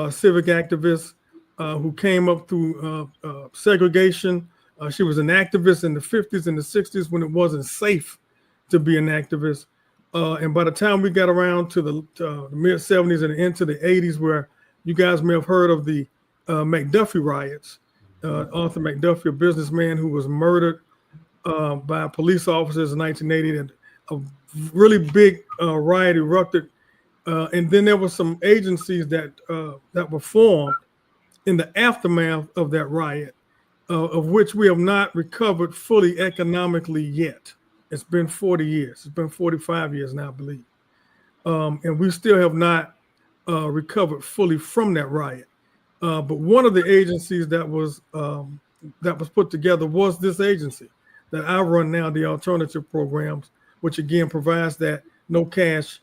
civic activist who came up through segregation. She was an activist in the 50s and the 60s when it wasn't safe to be an activist. And by the time we got around to the mid 70s and into the 80s, where you guys may have heard of the McDuffie riots, Arthur McDuffie, a businessman who was murdered by police officers in 1980, and a really big riot erupted. And then there were some agencies that were formed in the aftermath of that riot, of which we have not recovered fully economically yet. It's been 40 years. It's been 45 years now, I believe. And we still have not recovered fully from that riot. But one of the agencies that was put together was this agency that I run now, the alternative programs, which again provides that no cash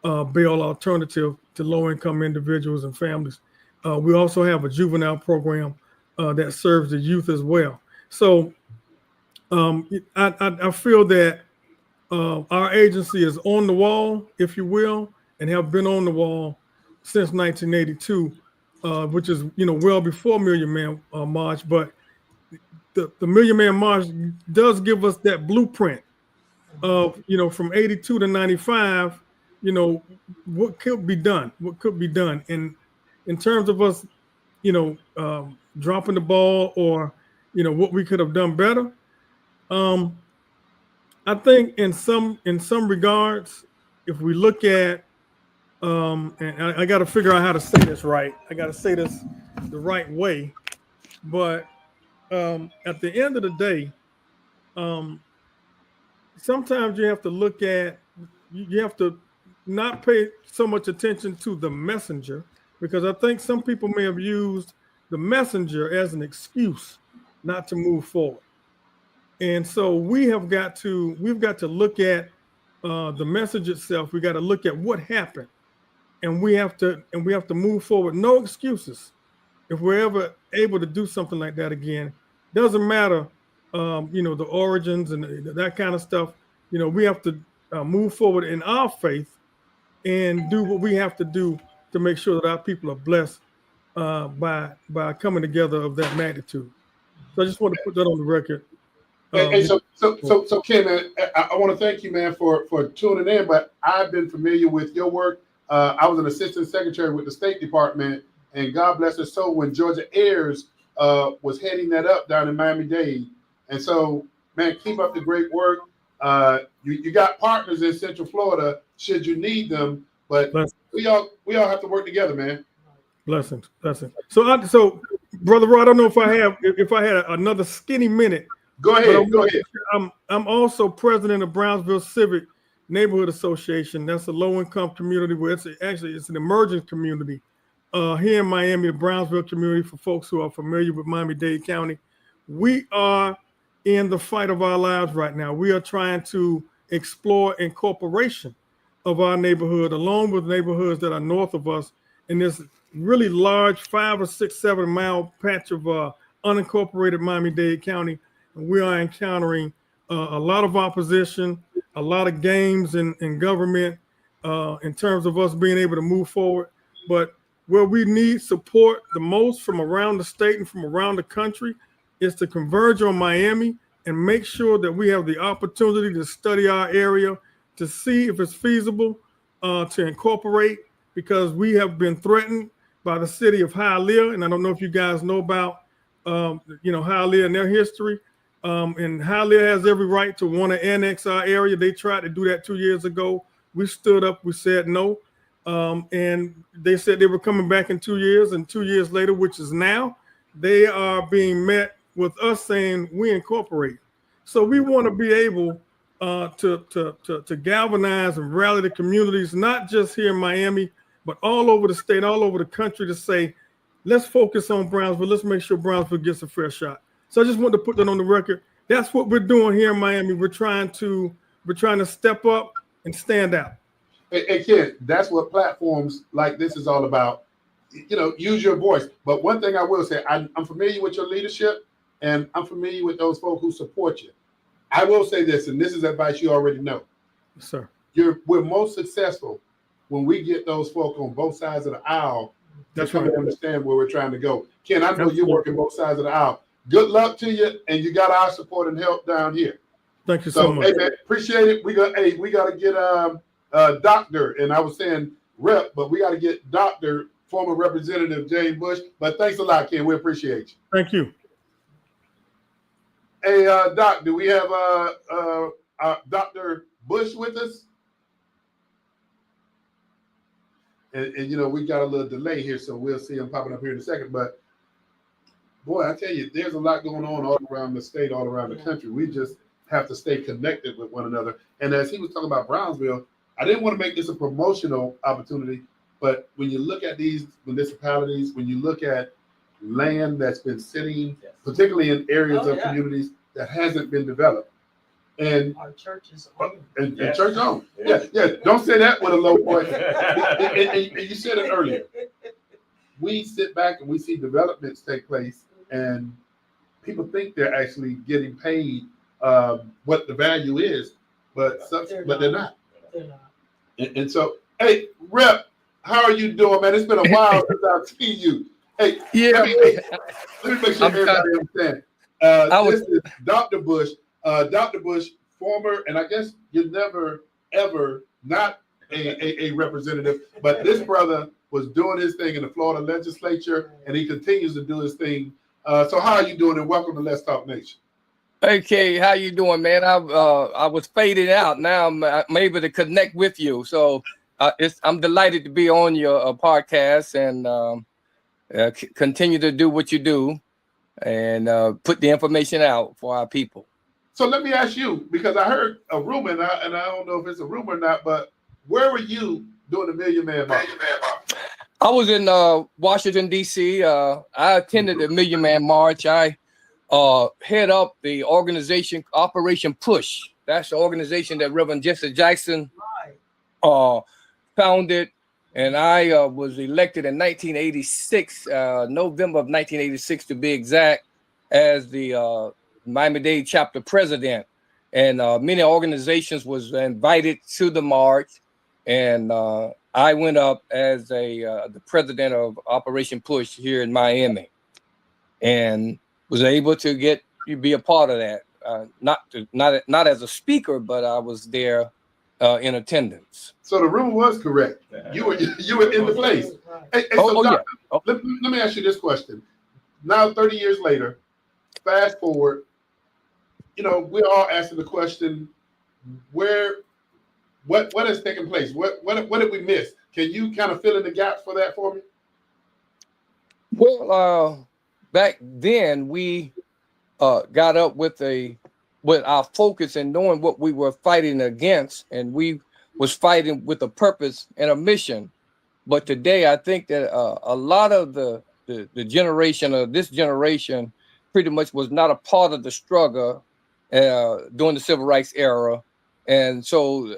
bail alternative to low-income individuals and families. We also have a juvenile program that serves the youth as well. So I feel that our agency is on the wall, if you will, and have been on the wall since 1982, which is well before Million Man March. But the Million Man March does give us that blueprint of from 82 to 95. What could be done? What could be done? And in terms of us, dropping the ball or what we could have done better. I think in some regards, if we look at and I got to figure out how to say this right. I got to say this the right way. But at the end of the day, sometimes you have to look at, you have to not pay so much attention to the messenger, because I think some people may have used the messenger as an excuse not to move forward. And so we've got to look at the message itself. We got to look at what happened, and we have to move forward. No excuses. If we're ever able to do something like that again, doesn't matter, the origins and that kind of stuff. We have to move forward in our faith and do what we have to do to make sure that our people are blessed by coming together of that magnitude. So I just want to put that on the record. So Ken, man, I want to thank you, man, for tuning in. But I've been familiar with your work. I was an assistant secretary with the State Department, and God bless her soul, when Georgia Ayers was heading that up down in Miami-Dade. And so, man, keep up the great work. You got partners in Central Florida should you need them, but we all have to work together, man. Blessings. So Brother Rod, I don't know if I had another skinny minute. Go ahead. I'm also president of Brownsville Civic Neighborhood Association. That's a low-income community where it's an emerging community here in Miami, the Brownsville community. For folks who are familiar with Miami-Dade County, we are in the fight of our lives right now. We are trying to explore incorporation of our neighborhood along with neighborhoods that are north of us in this really large 5 or 6, 7 mile patch of unincorporated Miami-Dade County. And we are encountering a lot of opposition, a lot of games in government in terms of us being able to move forward. But where we need support the most from around the state and from around the country is to converge on Miami and make sure that we have the opportunity to study our area to see if it's feasible to incorporate because we have been threatened by the city of Hialeah, and I don't know if you guys know about Hialeah and their history. And Hialeah has every right to want to annex our area. They tried to do that 2 years ago. We stood up. We said no. And they said they were coming back in 2 years. And 2 years later, which is now, they are being met with us saying we incorporate. So we want to be able to galvanize and rally the communities, not just here in Miami, but all over the state, all over the country, to say, let's focus on Brownsville. Let's make sure Brownsville gets a fair shot. So I just want to put that on the record. That's what we're doing here in Miami. We're trying to step up and stand out. Hey, Ken, that's what platforms like this is all about. Use your voice. But one thing I will say, I'm familiar with your leadership, and I'm familiar with those folks who support you. I will say this, and this is advice you already know. Yes, sir. We're most successful when we get those folk on both sides of the aisle to come and understand where we're trying to go. Ken, I know you're working both sides of the aisle. Good luck to you, and you got our support and help down here. Thank you so much. Hey, man, appreciate it. We got to get Doctor, and I was saying Rep, but we got to get Doctor, former Representative James Bush. But thanks a lot, Ken. We appreciate you. Thank you. Hey, Doc, do we have Dr. Bush with us? And we got a little delay here, so we'll see him popping up here in a second. But boy, I tell you, there's a lot going on all around the state, all around the country. We just have to stay connected with one another. And as he was talking about Brownsville, I didn't want to make this a promotional opportunity, but when you look at these municipalities, when you look at land that's been sitting, particularly in areas of communities that hasn't been developed, and our churches and church owned. Yeah. Don't say that with a low voice. and you said it earlier. We sit back and we see developments take place, and people think they're actually getting paid what the value is, but they're not. They're not. And so, hey, Rep, how are you doing, man? It's been a while since I've seen you. Hey, let me make sure everybody understands. This is Dr. Bush. Dr. Bush, former, and I guess you're never, ever not a representative, but this brother was doing his thing in the Florida legislature, and he continues to do his thing. So how are you doing, and welcome to Let's Talk Nation. Okay, how you doing, man? I was fading out. Now I'm able to connect with you. So I'm delighted to be on your podcast and continue to do what you do and put the information out for our people. So let me ask you, because I heard a rumor, and I don't know if it's a rumor or not, but where were you doing the Million Man March? I was in Washington, D.C. I attended the Million Man March. I head up the organization Operation Push. That's the organization that Reverend Jesse Jackson founded. And I was elected in 1986, November of 1986 to be exact, as the Miami-Dade chapter president. And many organizations was invited to the march. And I went up as the president of Operation Push here in Miami, and was able to be a part of that. Not as a speaker, but I was there in attendance. So the rumor was correct. You were in the place. Hey, let me ask you this question. Now, 30 years later, fast forward, we're all asking the question, what has taken place? What did we miss? Can you kind of fill in the gaps for that for me? Well, back then we got up with our focus and knowing what we were fighting against, and we was fighting with a purpose and a mission. But today, I think that a lot of the generation of this generation pretty much was not a part of the struggle during the civil rights era, and so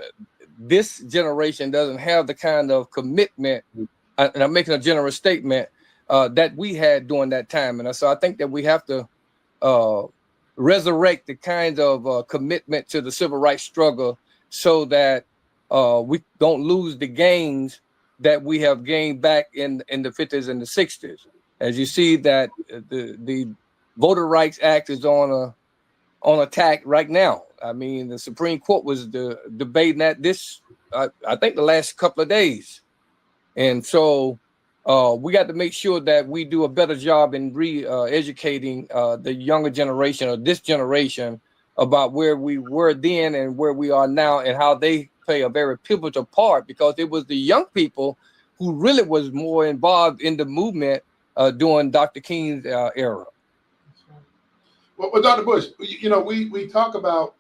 this generation doesn't have the kind of commitment, and I'm making a general statement, that we had during that time. And so I think that we have to resurrect the kind of commitment to the civil rights struggle so that we don't lose the gains that we have gained back in the 50s and the 60s. As you see that the Voter Rights Act is on attack right now. I mean, the Supreme Court was debating that this I think the last couple of days. And so we got to make sure that we do a better job in educating the younger generation or this generation about where we were then and where we are now and how they play a very pivotal part, because it was the young people who really was more involved in the movement during Dr. King's era. Well, Dr. Bush, we talk about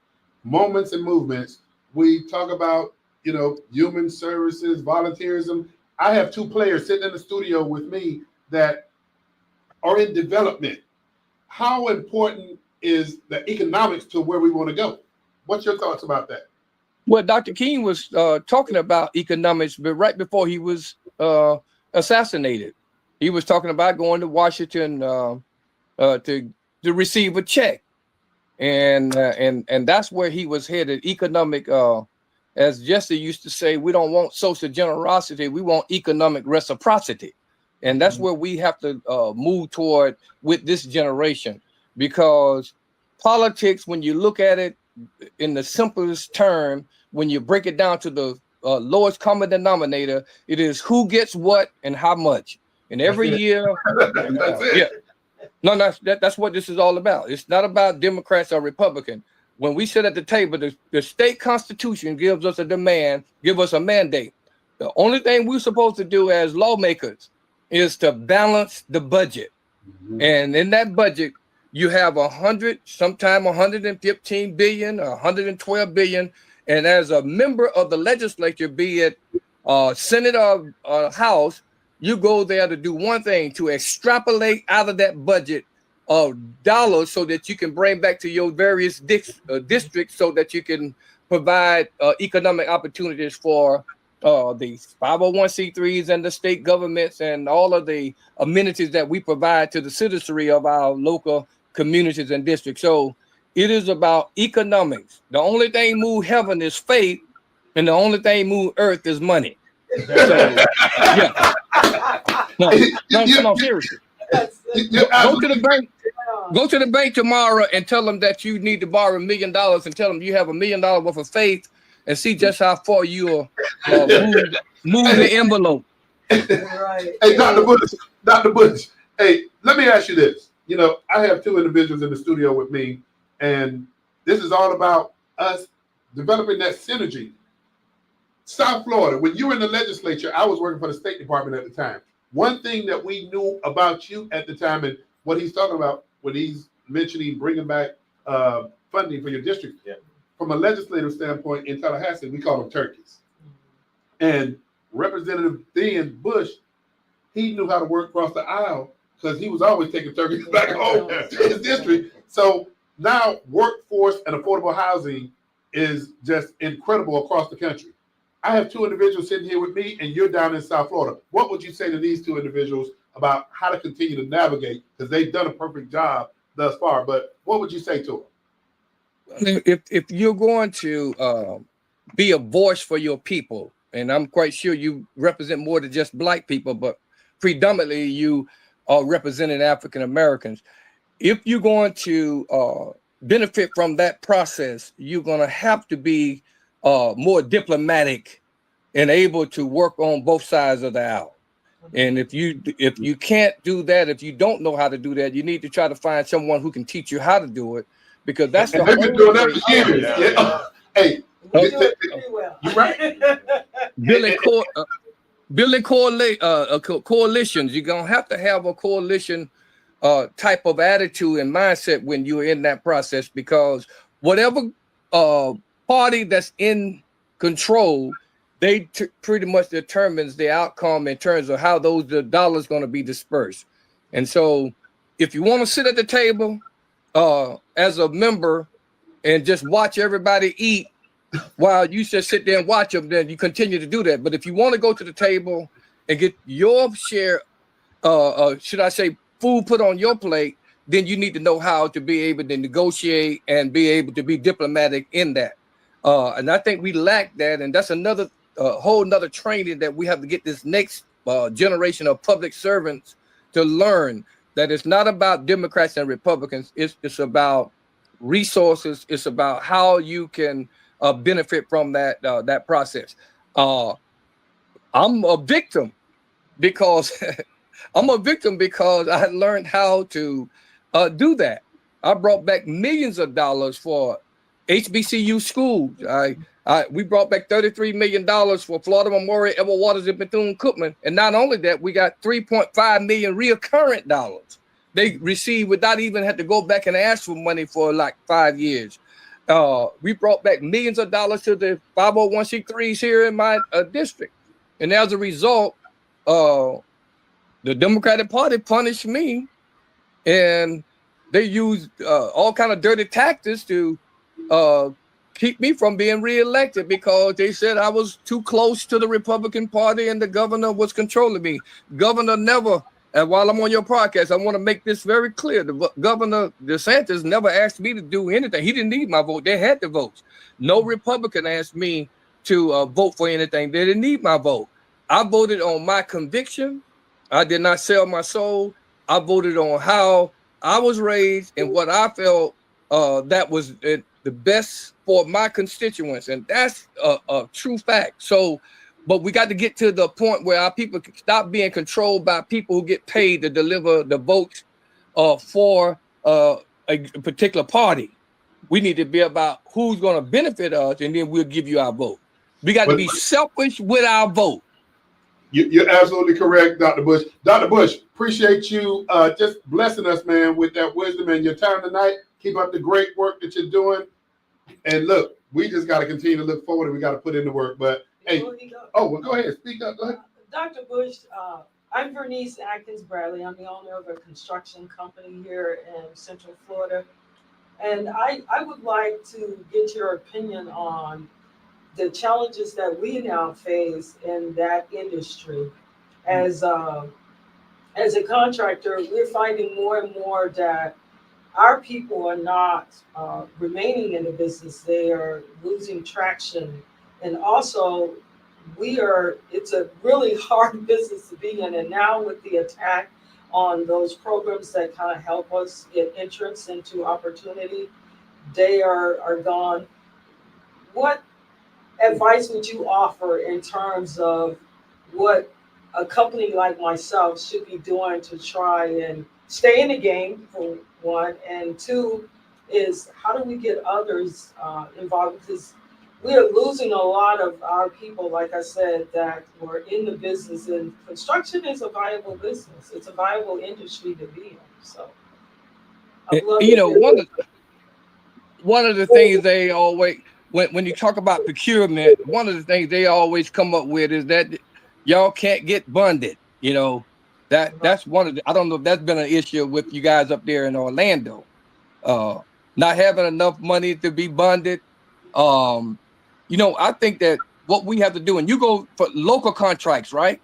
moments and movements. We talk about, human services, volunteerism. I have two players sitting in the studio with me that are in development. How important is the economics to where we want to go? What's your thoughts about that? Well, Dr. King was talking about economics, but right before he was assassinated, he was talking about going to Washington to receive a check, and that's where he was headed. Economic, as Jesse used to say, we don't want social generosity, we want economic reciprocity, and that's where we have to move toward with this generation, because politics, when you look at it in the simplest term, when you break it down to the lowest common denominator, it is who gets what and how much. And every year, that's what this is all about. It's not about Democrats or Republican. When we sit at the table, the state constitution gives us a demand, give us a mandate. The only thing we're supposed to do as lawmakers is to balance the budget. And in that budget, you have 100, sometime 115 billion, 112 billion. And as a member of the legislature, be it Senate or House, you go there to do one thing, to extrapolate out of that budget of dollars so that you can bring back to your various districts so that you can provide economic opportunities for the 501c3s and the state governments and all of the amenities that we provide to the citizenry of our local communities and districts. So it is about economics. The only thing move heaven is faith, and the only thing move earth is money. So, yeah. No, seriously. Go to the bank. Go to the bank tomorrow and tell them that you need to borrow $1 million, and tell them you have $1 million worth of faith, and see just how far you'll move the envelope. Right. Hey, Dr. Bush, hey, let me ask you this. I have two individuals in the studio with me, and this is all about us developing that synergy. South Florida, when you were in the legislature, I was working for the State Department at the time. One thing that we knew about you at the time, and what he's talking about when he's mentioning bringing back funding for your district, from a legislative standpoint in Tallahassee, we call them turkeys. And Representative then Bush, he knew how to work across the aisle because he was always taking turkeys back home to his district. So now workforce and affordable housing is just incredible across the country. I have two individuals sitting here with me, and you're down in South Florida. What would you say to these two individuals about how to continue to navigate? Because they've done a perfect job thus far, but what would you say to them? If you're going to be a voice for your people, and I'm quite sure you represent more than just Black people, but predominantly you are representing African Americans. If you're going to benefit from that process, you're going to have to be more diplomatic and able to work on both sides of the aisle. And if you can't do that, if you don't know how to do that, you need to try to find someone who can teach you how to do it, because that's the they've been doing that for years. Hey, you're right. Building coalitions. You're gonna have to have a coalition type of attitude and mindset when you're in that process, because whatever party that's in control, they pretty much determines the outcome in terms of how the dollars going to be dispersed. And so if you want to sit at the table as a member and just watch everybody eat while you just sit there and watch them, then you continue to do that. But if you want to go to the table and get your share, should I say, food put on your plate, then you need to know how to be able to negotiate and be able to be diplomatic in that. And I think we lack that, and that's another whole nother training that we have to get this next generation of public servants to learn, that it's not about Democrats and Republicans. It's about resources. It's about how you can benefit from that process. I'm a victim because I'm a victim because I learned how to do that. I brought back millions of dollars for HBCU schools. We brought back $33 million for Florida Memorial, Edward Waters, and Bethune-Cookman. And not only that, we got $3.5 million recurrent dollars they received without even had to go back and ask for money for like 5 years. We brought back millions of dollars to the 501c3s here in my district. And as a result, the Democratic Party punished me, and they used all kind of dirty tactics to keep me from being reelected because they said I was too close to the Republican Party and the governor was controlling me. Governor never, and while I'm on your podcast, I want to make this very clear. The Governor DeSantis never asked me to do anything. He didn't need my vote. They had the votes. No Republican asked me to vote for anything. They didn't need my vote. I voted on my conviction. I did not sell my soul. I voted on how I was raised and what I felt that was the best for my constituents. And that's a true fact. So, but we got to get to the point where our people can stop being controlled by people who get paid to deliver the votes for a particular party. We need to be about who's going to benefit us, and then we'll give you our vote. We got to be selfish with our vote. You're absolutely correct, Dr. Bush. Dr. Bush, appreciate you just blessing us, man, with that wisdom and your time tonight. Keep up the great work that you're doing. And look, we just got to continue to look forward and we got to put in the work. But hey, well, go ahead. Speak up. Go ahead. Dr. Bush, I'm Vernice Atkins Bradley. I'm the owner of a construction company here in Central Florida. And I would like to get your opinion on the challenges that we now face in that industry. As a contractor, we're finding more and more that our people are not remaining in the business. They are losing traction. And also, it's a really hard business to be in. And now with the attack on those programs that kind of help us get entrance into opportunity, they are gone. What advice would you offer in terms of what a company like myself should be doing to try and stay in the game, for one, and two is how do we get others involved, because we are losing a lot of our people, like I said, that were in the business, and construction is a viable business. It's a viable industry to be in. So one of the things they always, when you talk about procurement, one of the things they always come up with is that y'all can't get bonded. That's one of the, I don't know if that's been an issue with you guys up there in Orlando, not having enough money to be bonded. I think that what we have to do, and you go for local contracts, right?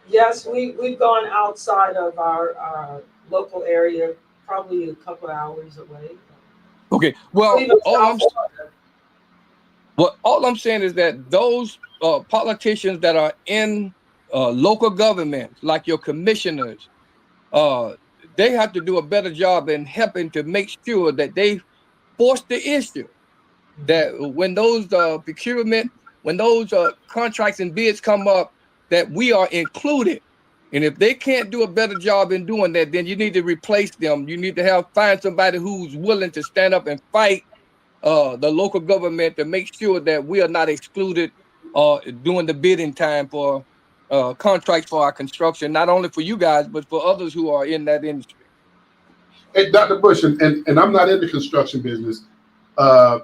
Yes, we've gone outside of our local area, probably a couple of hours away. Okay, well, all I'm saying is that those politicians that are in local government, like your commissioners, they have to do a better job in helping to make sure that they force the issue. That when those procurement, when those contracts and bids come up, that we are included. And if they can't do a better job in doing that, then you need to replace them. You need to find somebody who's willing to stand up and fight the local government to make sure that we are not excluded during the bidding time for contracts for our construction, not only for you guys, but for others who are in that industry. Hey, Dr. Bush, and I'm not in the construction business. I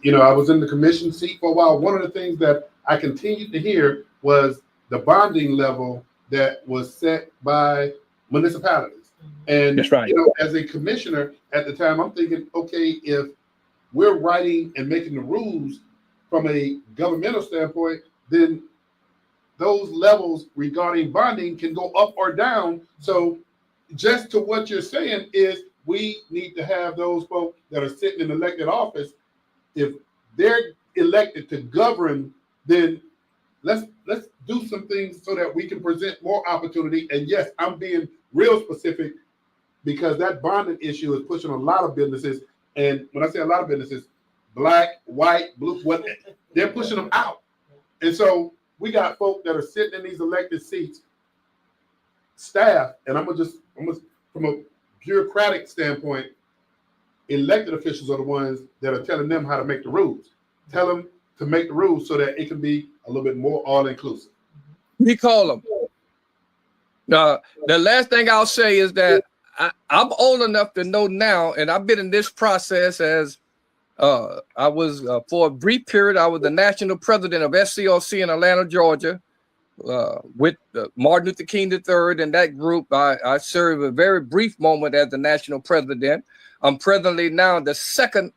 was in the commission seat for a while. One of the things that I continued to hear was the bonding level that was set by municipalities. And that's right. As a commissioner at the time, I'm thinking, okay, if we're writing and making the rules from a governmental standpoint, then those levels regarding bonding can go up or down. So just to what you're saying is we need to have those folks that are sitting in elected office. If they're elected to govern, then let's do some things so that we can present more opportunity. And yes, I'm being real specific because that bonding issue is pushing a lot of businesses. And when I say a lot of businesses, black, white, blue, what they're pushing them out. And so we got folk that are sitting in these elected seats, staff, and I'm gonna from a bureaucratic standpoint, elected officials are the ones that are telling them how to make the rules. Tell them to make the rules so that it can be a little bit more all-inclusive. We call them. The last thing I'll say is that I'm old enough to know now, and I've been in this process as I was for a brief period. I was the national president of SCLC in Atlanta, Georgia, with Martin Luther King III and that group. I served a very brief moment as the national president. I'm presently now the second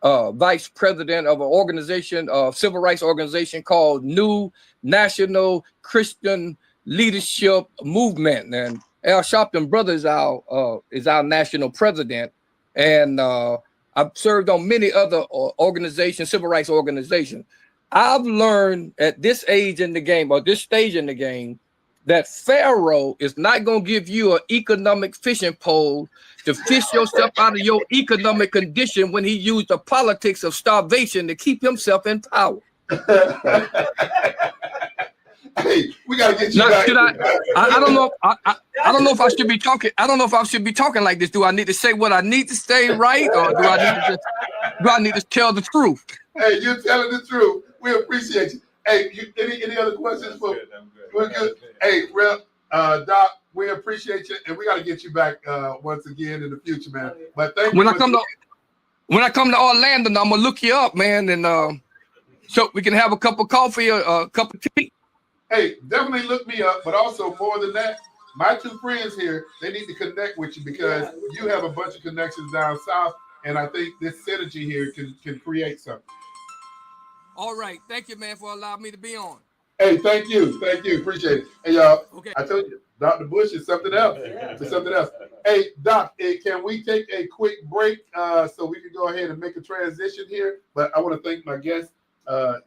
vice president of an organization, civil rights organization called New National Christian Leadership Movement, and Al Sharpton Brothers is our national president, and I've served on many other organizations, civil rights organizations. I've learned at this age in the game, or this stage in the game, that Pharaoh is not going to give you an economic fishing pole to fish yourself out of your economic condition when he used the politics of starvation to keep himself in power. Hey, we gotta get you back. I don't know. I don't know if I should be talking. I don't know if I should be talking like this. Do I need to say what I need to say, right, or do I need to tell the truth? Hey, you're telling the truth. We appreciate you. Hey, any other questions? We're good. Hey, Rep, Doc, we appreciate you, and we got to get you back once again in the future, man. But thank you. When I come to Orlando, I'm gonna look you up, man, and so we can have a cup of coffee or a cup of tea. Hey, definitely look me up, but also more than that, my two friends here, they need to connect with you because you have a bunch of connections down south, and I think this synergy here can create something. All right. Thank you, man, for allowing me to be on. Hey, thank you. Appreciate it. Hey, y'all, okay. I told you, Dr. Bush is something else. It's something else. Hey, Doc, can we take a quick break so we can go ahead and make a transition here? But I want to thank my guests.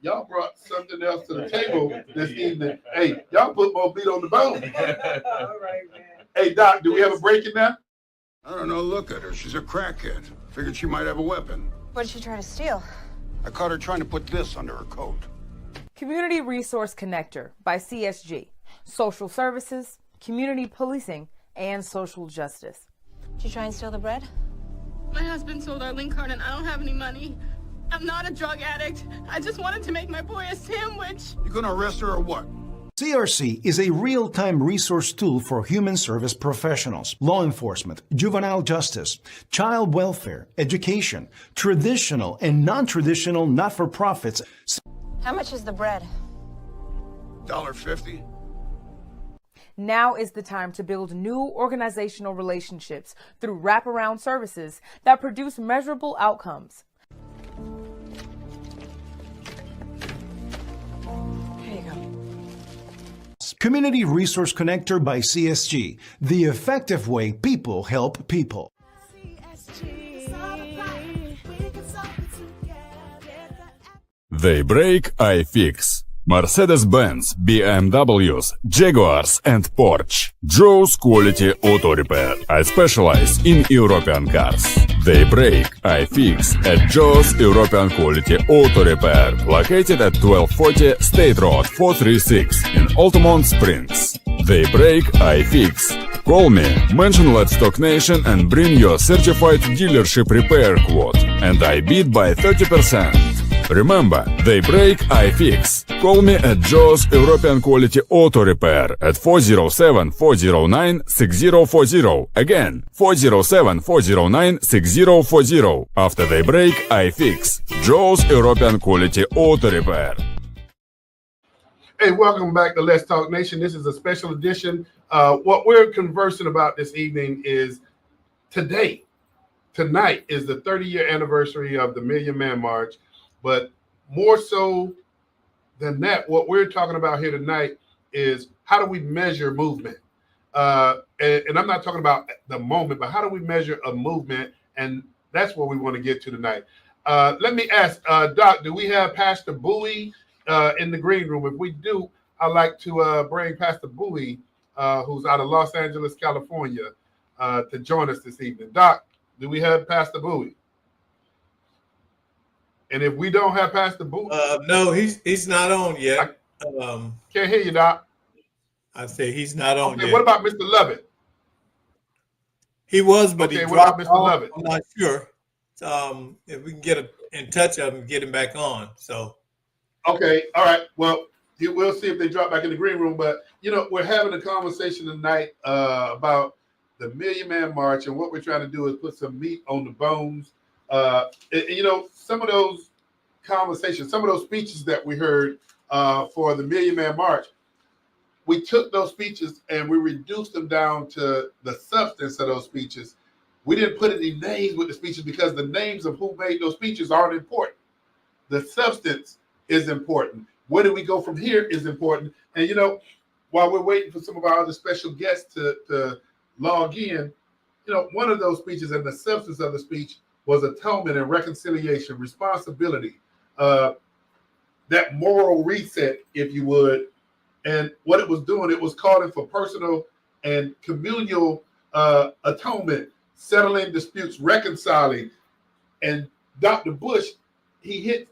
Y'all brought something else to the table this evening. Hey, y'all put more meat on the bone. All right, man. Hey, Doc, do we have a break in now? I don't know. Look at her. She's a crackhead. Figured she might have a weapon. What did she try to steal? I caught her trying to put this under her coat. Community Resource Connector by CSG. Social services, community policing, and social justice. Did you try and steal the bread? My husband sold our link card and I don't have any money. I'm not a drug addict. I just wanted to make my boy a sandwich. You gonna arrest her or what? CRC is a real-time resource tool for human service professionals, law enforcement, juvenile justice, child welfare, education, traditional and non-traditional not-for-profits. How much is the bread? $1.50. Now is the time to build new organizational relationships through wraparound services that produce measurable outcomes. Here you go. Community Resource Connector by CSG, the effective way people help people. They break, I fix. Mercedes-Benz, BMWs, Jaguars and Porsche. Joe's Quality Auto Repair. I specialize in European cars. They break, I fix at Joe's European Quality Auto Repair. Located at 1240 State Road 436 in Altamont Springs. They break, I fix. Call me, mention Let's Talk Nation and bring your certified dealership repair quote. And I beat by 30%. Remember, they break, I fix. Call me at Joe's European Quality Auto Repair at 407-409-6040. Again, 407-409-6040. After they break, I fix. Joe's European Quality Auto Repair. Hey, welcome back to Let's Talk Nation. This is a special edition. What we're conversing about this evening is tonight is the 30-year anniversary of the Million Man March. But more so than that, what we're talking about here tonight is how do we measure movement? And I'm not talking about the moment, but how do we measure a movement? And that's what we want to get to tonight. Let me ask, Doc, do we have Pastor Bowie in the green room? If we do, I'd like to bring Pastor Bowie, who's out of Los Angeles, California, to join us this evening. Doc, do we have Pastor Bowie? And if we don't have Pastor Booth, no, he's not on yet. Can't hear you, Doc. I say he's not on Okay, yet. what about Mr. Lovett? He was, but Okay, he what about dropped Mr. off. Lovett? I'm not sure. If we can get in touch of him and get him back on. So Okay, all right. Well, we'll see if they drop back in the green room. But we're having a conversation tonight about the Million Man March, and what we're trying to do is put some meat on the bones. Some of those conversations, some of those speeches that we heard for the Million Man March, we took those speeches and we reduced them down to the substance of those speeches. We didn't put any names with the speeches because the names of who made those speeches aren't important. The substance is important. Where do we go from here is important. And while we're waiting for some of our other special guests to log in, one of those speeches and the substance of the speech was atonement and reconciliation, responsibility, that moral reset, if you would. And what it was doing, it was calling for personal and communal atonement, settling disputes, reconciling. And Dr. Bush, he hit,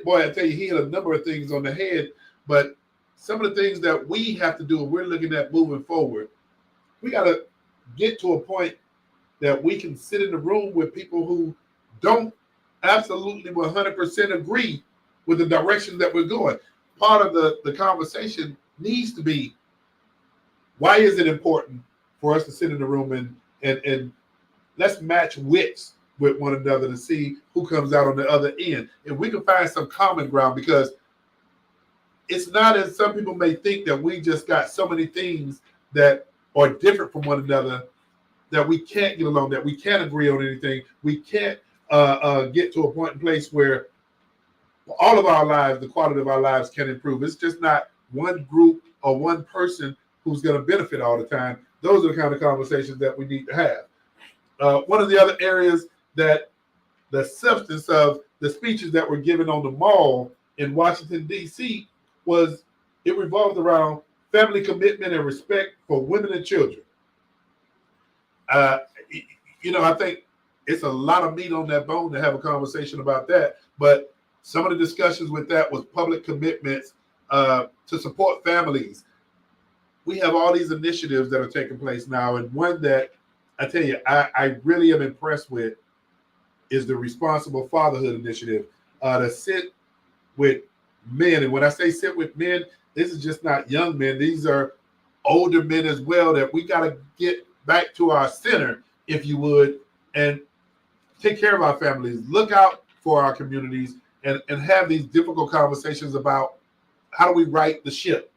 boy, I tell you, he hit a number of things on the head. But some of the things that we have to do, and we're looking at moving forward, we got to get to a point that we can sit in the room with people who don't absolutely 100% agree with the direction that we're going. Part of the conversation needs to be, why is it important for us to sit in the room and let's match wits with one another to see who comes out on the other end. If we can find some common ground, because it's not as some people may think that we just got so many things that are different from one another that we can't get along, that we can't agree on anything. We can't get to a point in place where all of our lives, the quality of our lives can improve. It's just not one group or one person who's going to benefit all the time. Those are the kind of conversations that we need to have. One of the other areas that the substance of the speeches that were given on the mall in Washington, D.C. was, it revolved around family commitment and respect for women and children. I think it's a lot of meat on that bone to have a conversation about that. But some of the discussions with that was public commitments to support families. We have all these initiatives that are taking place now. And one that I tell you, I really am impressed with is the Responsible Fatherhood Initiative, to sit with men. And when I say sit with men, this is just not young men. These are older men as well, that we got to get back to our center, if you would, and take care of our families, look out for our communities, and have these difficult conversations about how do we right the ship.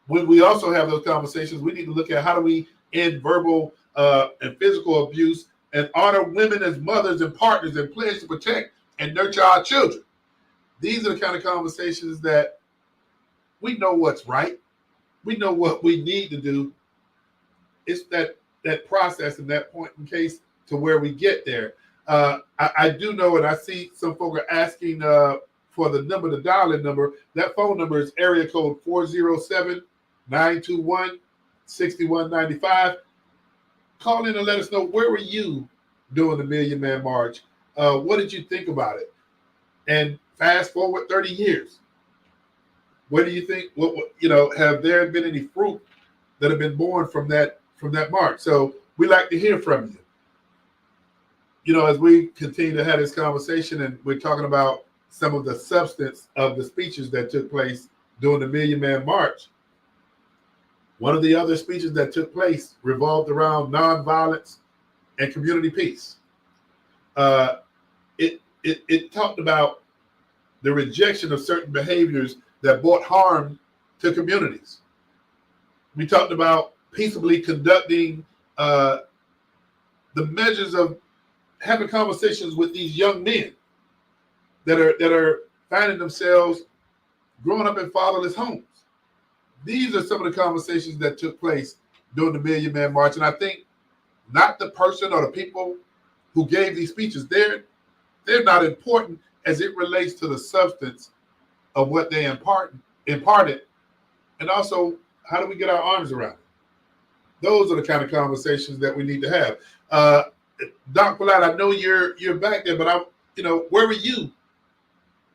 When we also have those conversations, we need to look at how do we end verbal and physical abuse and honor women as mothers and partners and pledge to protect and nurture our children. These are the kind of conversations that we know what's right. We know what we need to do. It's that process and that point in case to where we get there. I do know, and I see some folk are asking for the number, the dial-in number. That phone number is area code 407-921-6195. Call in and let us know, where were you during the Million Man March? What did you think about it? And fast forward 30 years. What do you think? What have there been any fruit that have been born from that march? So we like to hear from you. As we continue to have this conversation, and we're talking about some of the substance of the speeches that took place during the Million Man March. One of the other speeches that took place revolved around nonviolence and community peace. It talked about the rejection of certain behaviors that brought harm to communities. We talked about peaceably conducting the measures of having conversations with these young men that are finding themselves growing up in fatherless homes. These are some of the conversations that took place during the Million Man March. And I think not the person or the people who gave these speeches, they're not important as it relates to the substance of what they imparted, and also how do we get our arms around it. Those are the kind of conversations that we need to have. Doc Polite, I know you're back there, but where were you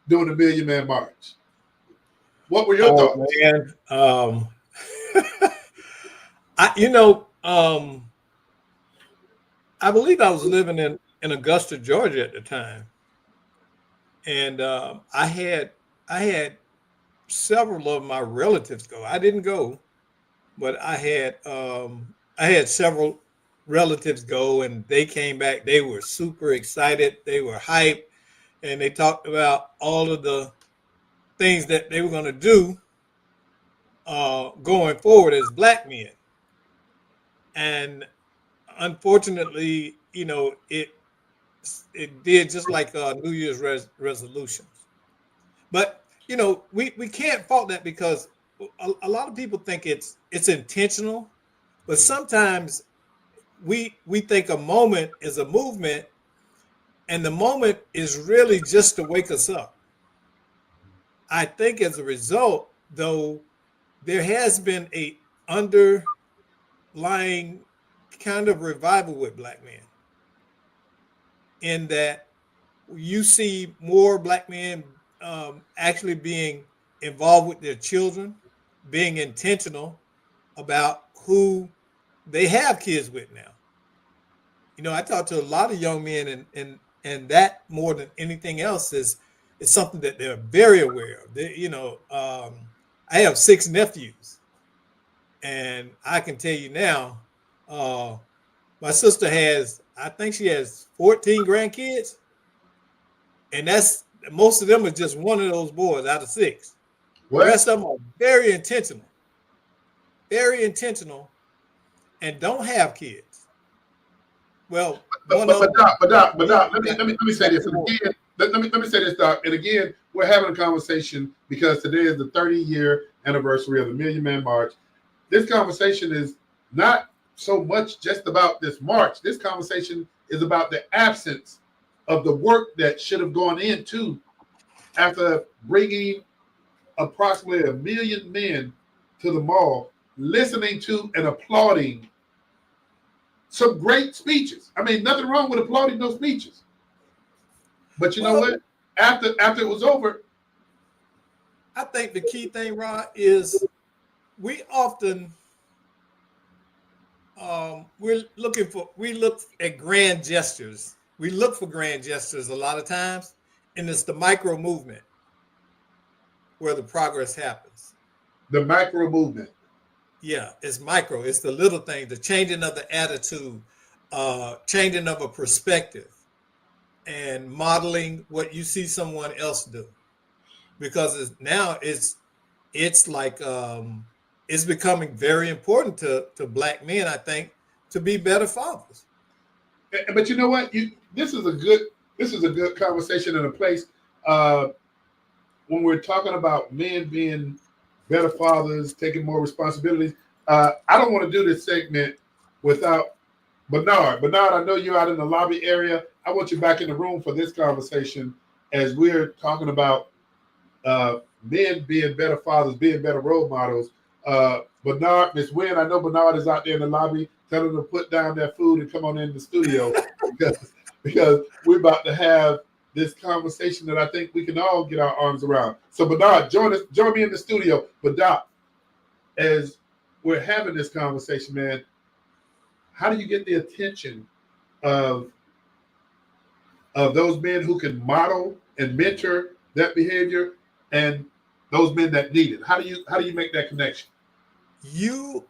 during the Million Man March? What were your thoughts? Man, I believe I was living in Augusta, Georgia at the time, and I had several of my relatives go. I didn't go, but I had several relatives go, and they came back. They were super excited. They were hyped, and they talked about all of the things that they were going to do going forward as black men. And unfortunately, it did just like New Year's resolutions. But we can't fault that because a lot of people think it's intentional, but sometimes we think a moment is a movement, and the moment is really just to wake us up. I think as a result, though, there has been a underlying kind of revival with black men, in that you see more black men actually being involved with their children, being intentional about who they have kids with now. I talk to a lot of young men, and that more than anything else is something that they're very aware of. I have 6 nephews, and I can tell you now, my sister I think she has 14 grandkids, and most of them are just one of those boys out of 6. What? The rest of them are very intentional, and don't have kids. Well, Doc, let me say this. And again, let me say this, Doc. And again, we're having a conversation because today is the 30-year anniversary of the Million Man March. This conversation is not so much just about this march. This conversation is about the absence of the work that should have gone into after bringing approximately 1 million men to the mall, listening to and applauding some great speeches. I mean, nothing wrong with applauding those speeches. But you know what? After it was over, I think the key thing, Ron, is we often we look at grand gestures. We look for grand gestures a lot of times, and it's the micro movement where the progress happens. The micro movement. Yeah, it's micro. It's the little things, the changing of the attitude, changing of a perspective, and modeling what you see someone else do. Because now it's like it's becoming very important to black men, I think, to be better fathers. But you know what? This is a good conversation in a place when we're talking about men being better fathers, taking more responsibilities. I don't want to do this segment without Bernard. Bernard, I know you're out in the lobby area. I want you back in the room for this conversation as we're talking about men being better fathers, being better role models. Bernard, Miss Wynn, I know Bernard is out there in the lobby. Tell him to put down that food and come on in the studio because we're about to have this conversation that I think we can all get our arms around. So Bernard, join me in the studio. But Doc, as we're having this conversation, man, how do you get the attention of those men who can model and mentor that behavior and those men that need it? How do you make that connection? You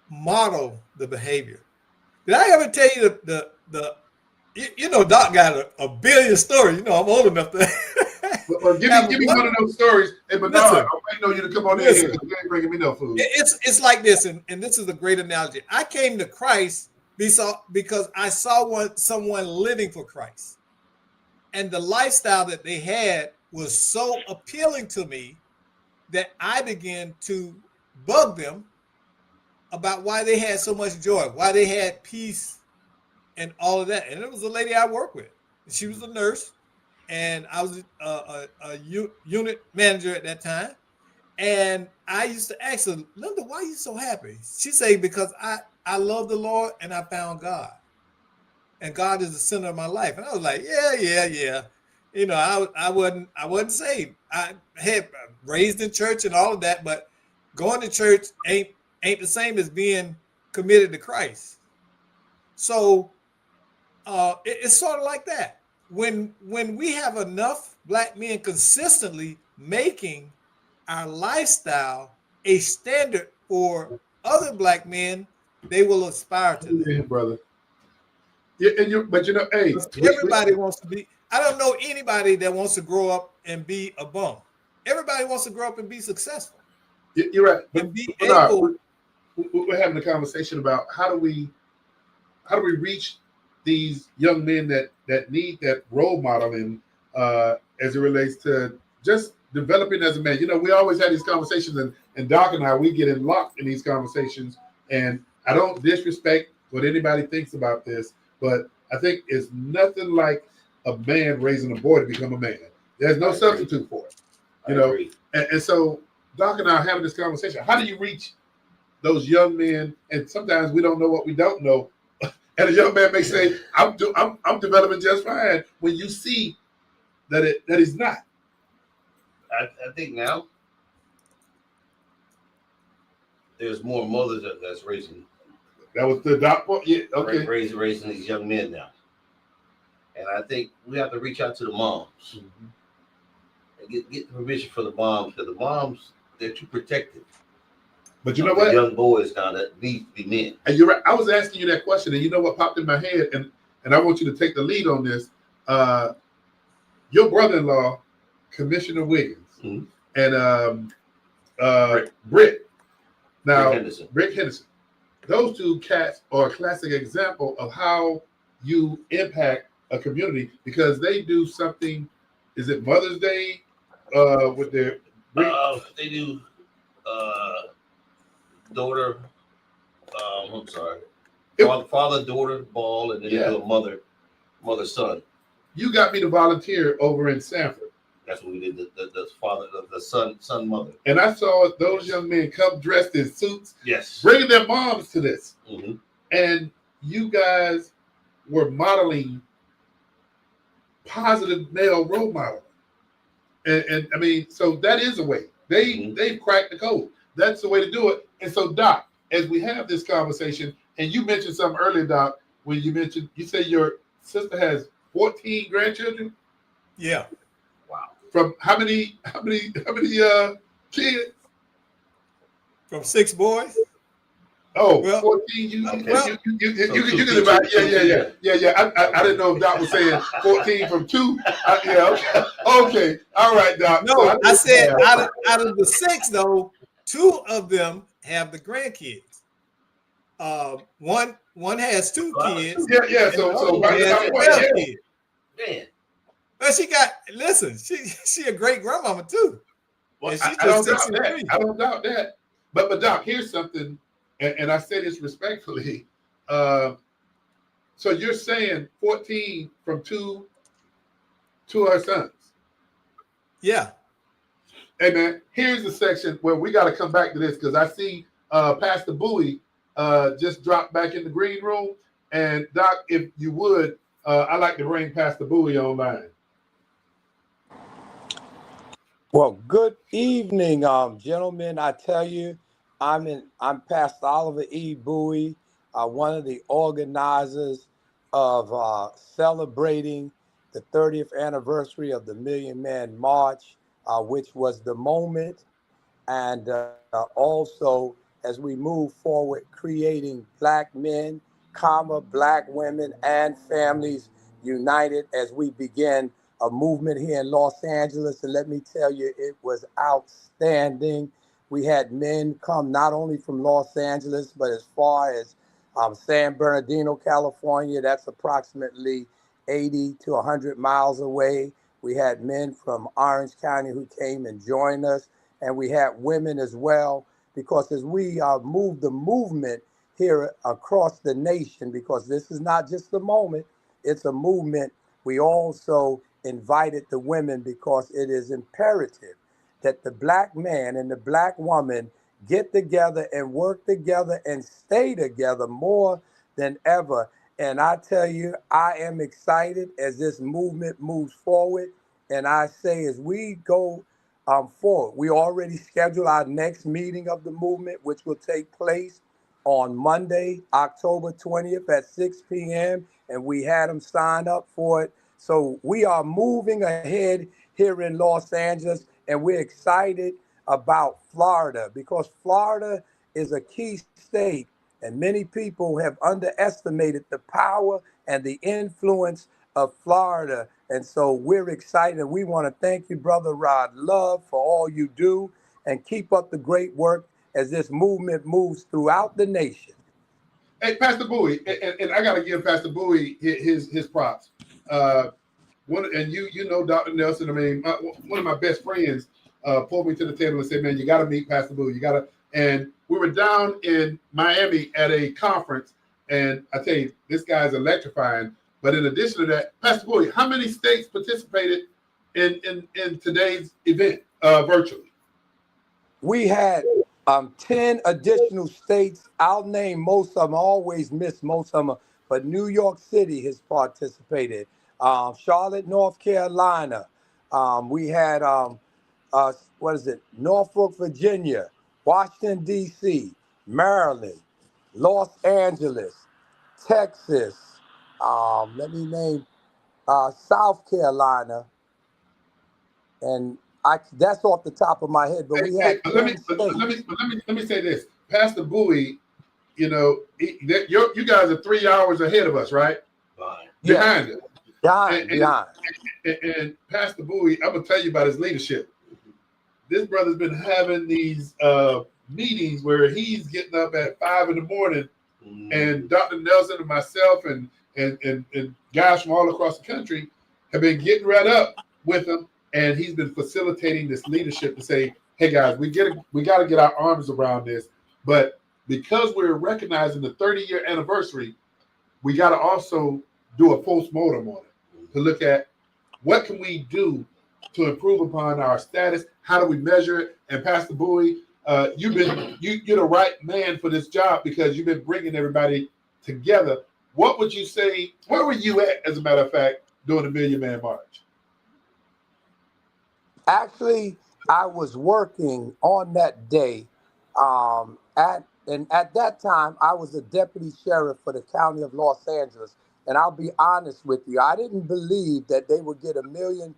model the behavior. Did I ever tell you Doc got a billion stories. I'm old enough to. Well, give me one of those stories. Hey, Bernard, I'm waiting on you to come on in here because you ain't bringing me no food. It's like this, and this is a great analogy. I came to Christ because I saw someone living for Christ, and the lifestyle that they had was so appealing to me that I began to bug them about why they had so much joy, why they had peace, and all of that. And it was a lady I worked with. She was a nurse, and I was a unit manager at that time. And I used to ask her, Linda, why are you so happy? She said, because I love the Lord and I found God. and God is the center of my life. And I was like, yeah. You know, I wasn't saved. I had raised in church and all of that, but going to church ain't the same as being committed to Christ. So it's sort of like that. When we have enough black men consistently making our lifestyle a standard for other black men, they will aspire to that. Yeah, brother. Yeah, but you know, hey, everybody wants to be. I don't know anybody that wants to grow up and be a bum. Everybody wants to grow up and be successful. You're right. And be able. We're having a conversation about how do we reach these young men that need that role modeling as it relates to just developing as a man. You know, we always have these conversations, and Doc and I, we get locked in these conversations. And I don't disrespect what anybody thinks about this, but I think it's nothing like a man raising a boy to become a man. There's no substitute for it. You know, and so Doc and I are having this conversation. How do you reach those young men? And sometimes we don't know what we don't know. And a young man may say, "I'm developing just fine," when you see that he's not. I think now there's more mothers that's raising. That was the Doc. Yeah, okay. Raising these young men now, and I think we have to reach out to the moms and get permission for the moms, because the moms, they're too protective. But you know what? Young boys now that need to be men. And you're right. I was asking you that question, and you know what popped in my head, and I want you to take the lead on this. Your brother-in-law, Commissioner Wiggins, and Britt. Now, Britt Henderson. Those two cats are a classic example of how you impact a community, because they do something. Is it Mother's Day with their? They do. Daughter, I'm sorry, father, daughter ball, and then they do a mother, son. You got me to volunteer over in Sanford. That's what we did. The father, the son, mother. And I saw those young men come dressed in suits. Yes, bringing their moms to this. Mm-hmm. And you guys were modeling positive male role modeling. And I mean, so that is a way. They've cracked the code. That's the way to do it. And so, Doc, as we have this conversation, and you mentioned something earlier, Doc, when you say your sister has 14 grandchildren. Yeah. Wow. From how many kids? From 6 boys. Oh, well, 14. You can divide. Yeah. I didn't know if Doc was saying 14 from 2. Okay. All right, Doc. No, so I said out of the 6, though, 2 of them have the grandkids. One has 2 kids. Yeah. So man. But she a great grandmama too. Well, I don't doubt that. I don't doubt that. But Doc, here's something, and I say this respectfully. So you're saying 14 from 2 to her sons? Yeah. Hey man, here's the section where we got to come back to this, because I see Pastor Bowie just dropped back in the green room. And Doc, if you would, I'd like to bring Pastor Bowie online. Well, good evening, gentlemen. I tell you, I'm Pastor Oliver E. Bowie, one of the organizers of celebrating the 30th anniversary of the Million Man March, which was the moment, and also as we move forward, creating Black men, Black women, and families united as we begin a movement here in Los Angeles. And let me tell you, it was outstanding. We had men come not only from Los Angeles, but as far as San Bernardino, California. That's approximately 80 to 100 miles away. We had men from Orange County who came and joined us. And we had women as well, because as we move the movement here across the nation, because this is not just a moment, it's a movement, we also invited the women, because it is imperative that the Black man and the Black woman get together and work together and stay together more than ever And I tell you, I am excited as this movement moves forward. And I say, as we go forward, we already scheduled our next meeting of the movement, which will take place on Monday, October 20th at 6 p.m. And we had them sign up for it. So we are moving ahead here in Los Angeles, and we're excited about Florida because Florida is a key state, and many people have underestimated the power and the influence of Florida. And so we're excited. We want to thank you, Brother Rod Love, for all you do, and keep up the great work as this movement moves throughout the nation. Hey, Pastor Bowie, and I got to give Pastor Bowie his props. And you know Dr. Nelson. I mean, one of my best friends pulled me to the table and said, "Man, you got to meet Pastor Bowie. You got to." And we were down in Miami at a conference, and I tell you, this guy's electrifying. But in addition to that, Pastor Bowie, how many states participated in today's event virtually? We had 10 additional states. I'll name most of them. I always miss most of them, but New York City has participated. Charlotte, North Carolina. We had Norfolk, Virginia, Washington, D.C., Maryland, Los Angeles, Texas. Let me name South Carolina, and that's off the top of my head. But we had let me say this, Pastor Bowie. You know, you guys are 3 hours ahead of us, right? Behind us. Behind. And Pastor Bowie, I'm gonna tell you about his leadership. This brother's been having these meetings where he's getting up at 5 in the morning, and Dr. Nelson and myself and guys from all across the country have been getting right up with him, and he's been facilitating this leadership to say, "Hey guys, we got to get our arms around this," but because we're recognizing the 30-year anniversary, we got to also do a postmortem on it to look at what can we do to improve upon our status. How do we measure it? And Pastor Bowie, you're the right man for this job because you've been bringing everybody together. What would you say? Where were you at, as a matter of fact, during the Million Man March? Actually, I was working on that day. At that time, I was a deputy sheriff for the county of Los Angeles. And I'll be honest with you, I didn't believe that they would get 1 million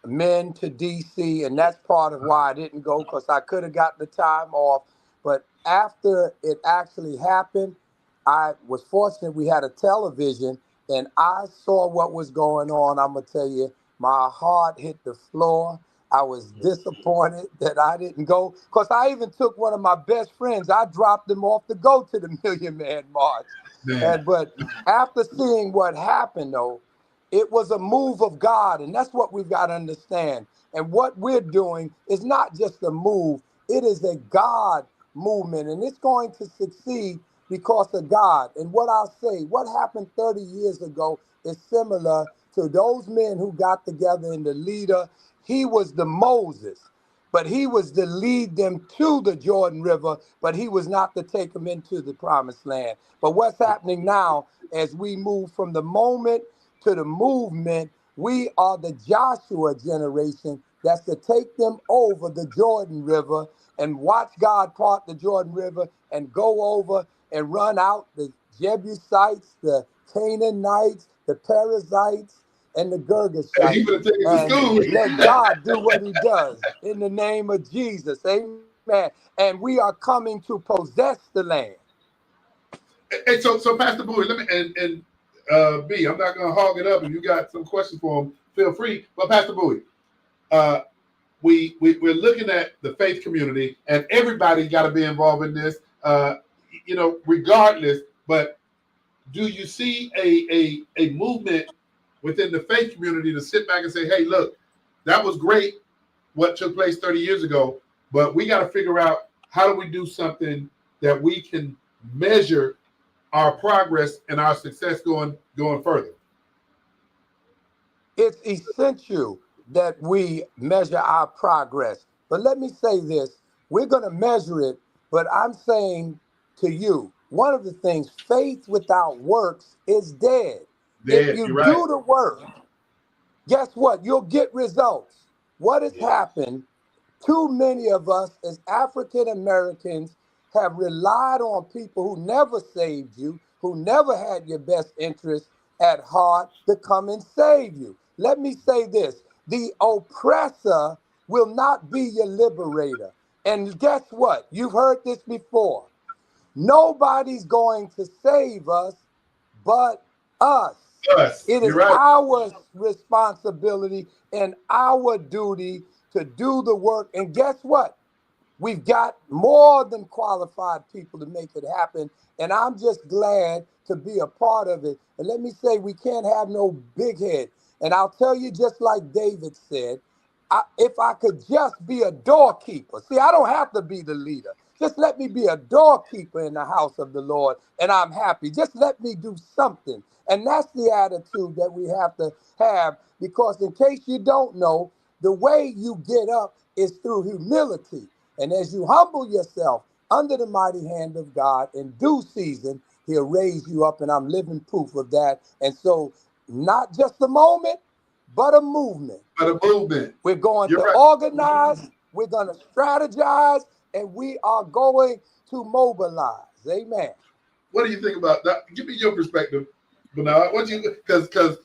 men to DC, and that's part of why I didn't go, because I could have got the time off. But after it actually happened, I was fortunate we had a television, and I saw what was going on. I'm going to tell you, my heart hit the floor. I was disappointed that I didn't go, because I even took one of my best friends. I dropped him off to go to the Million Man March. But after seeing what happened, though, it was a move of God, and that's what we've got to understand. And what we're doing is not just a move, it is a God movement, and it's going to succeed because of God. And what I'll say, what happened 30 years ago is similar to those men who got together in the leader. He was the Moses, but he was to lead them to the Jordan River, but he was not to take them into the promised land. But what's happening now as we move from the moment to the movement, we are the Joshua generation that's to take them over the Jordan River and watch God part the Jordan River and go over and run out the Jebusites, the Canaanites, the Perizzites, and the Girgashites. And let God do what he does in the name of Jesus. Amen. And we are coming to possess the land. Hey, so Pastor Bowie, let me B, I'm not gonna hog it up. If you got some questions for him, feel free. But Pastor Bowie, we're looking at the faith community, and everybody got to be involved in this, regardless. But do you see a movement within the faith community to sit back and say, "Hey, look, that was great, what took place 30 years ago, but we got to figure out how do we do something that we can measure our progress and our success going further?" It's essential that we measure our progress. But let me say this, we're going to measure it, but I'm saying to you, one of the things, faith without works is dead. If Dead, you you're right. do the work, guess what? You'll get results. What has happened? Too many of us as African Americans have relied on people who never saved you, who never had your best interest at heart to come and save you. Let me say this: the oppressor will not be your liberator. And guess what? You've heard this before. Nobody's going to save us but us. Us. It is You're right. our responsibility and our duty to do the work. And guess what? We've got more than qualified people to make it happen. And I'm just glad to be a part of it. And let me say, we can't have no big head. And I'll tell you, just like David said, if I could just be a doorkeeper. See, I don't have to be the leader. Just let me be a doorkeeper in the house of the Lord, and I'm happy. Just let me do something. And that's the attitude that we have to have, because in case you don't know, the way you get up is through humility. And as you humble yourself under the mighty hand of God, in due season, he'll raise you up, and I'm living proof of that. And so not just a moment, but a movement. But a movement. We're going You're to right. organize, we're going to strategize, and we are going to mobilize. Amen. What do you think about that? Give me your perspective, Bernard. What you because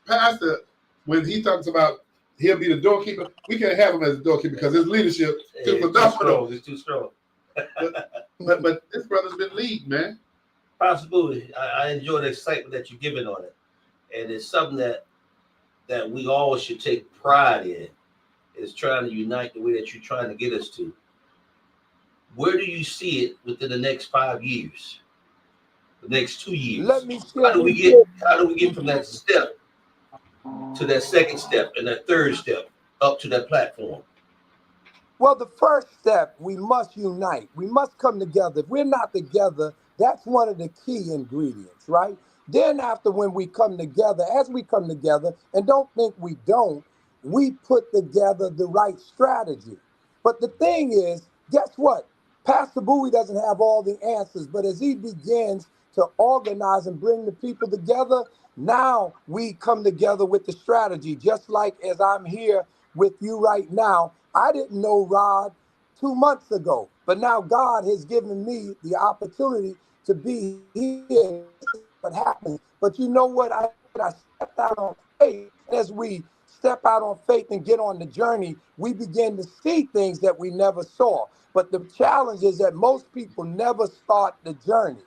Pastor, when he talks about he'll be the doorkeeper, we can't have him as a doorkeeper because his leadership too phenomenal. It's too strong. But this brother's been lead, man. Pastor Bowie, I enjoy the excitement that you're giving on it, and it's something that we all should take pride in. Is trying to unite the way that you're trying to get us to. Where do you see it within the next 5 years? The next 2 years? Let me how do we get from that step to that second step and that third step up to that platform? Well, the first step, we must unite. We must come together. If we're not together, that's one of the key ingredients, right? Then after, when we come together, as we come together, and don't think we don't, we put together the right strategy. But the thing is, guess what? Pastor Bowie doesn't have all the answers, but as he begins to organize and bring the people together, now we come together with the strategy. Just like as I'm here with you right now, I didn't know Rod 2 months ago, but now God has given me the opportunity to be here. What happens? But you know what? I stepped out on faith. As we step out on faith and get on the journey, we begin to see things that we never saw. But the challenge is that most people never start the journey.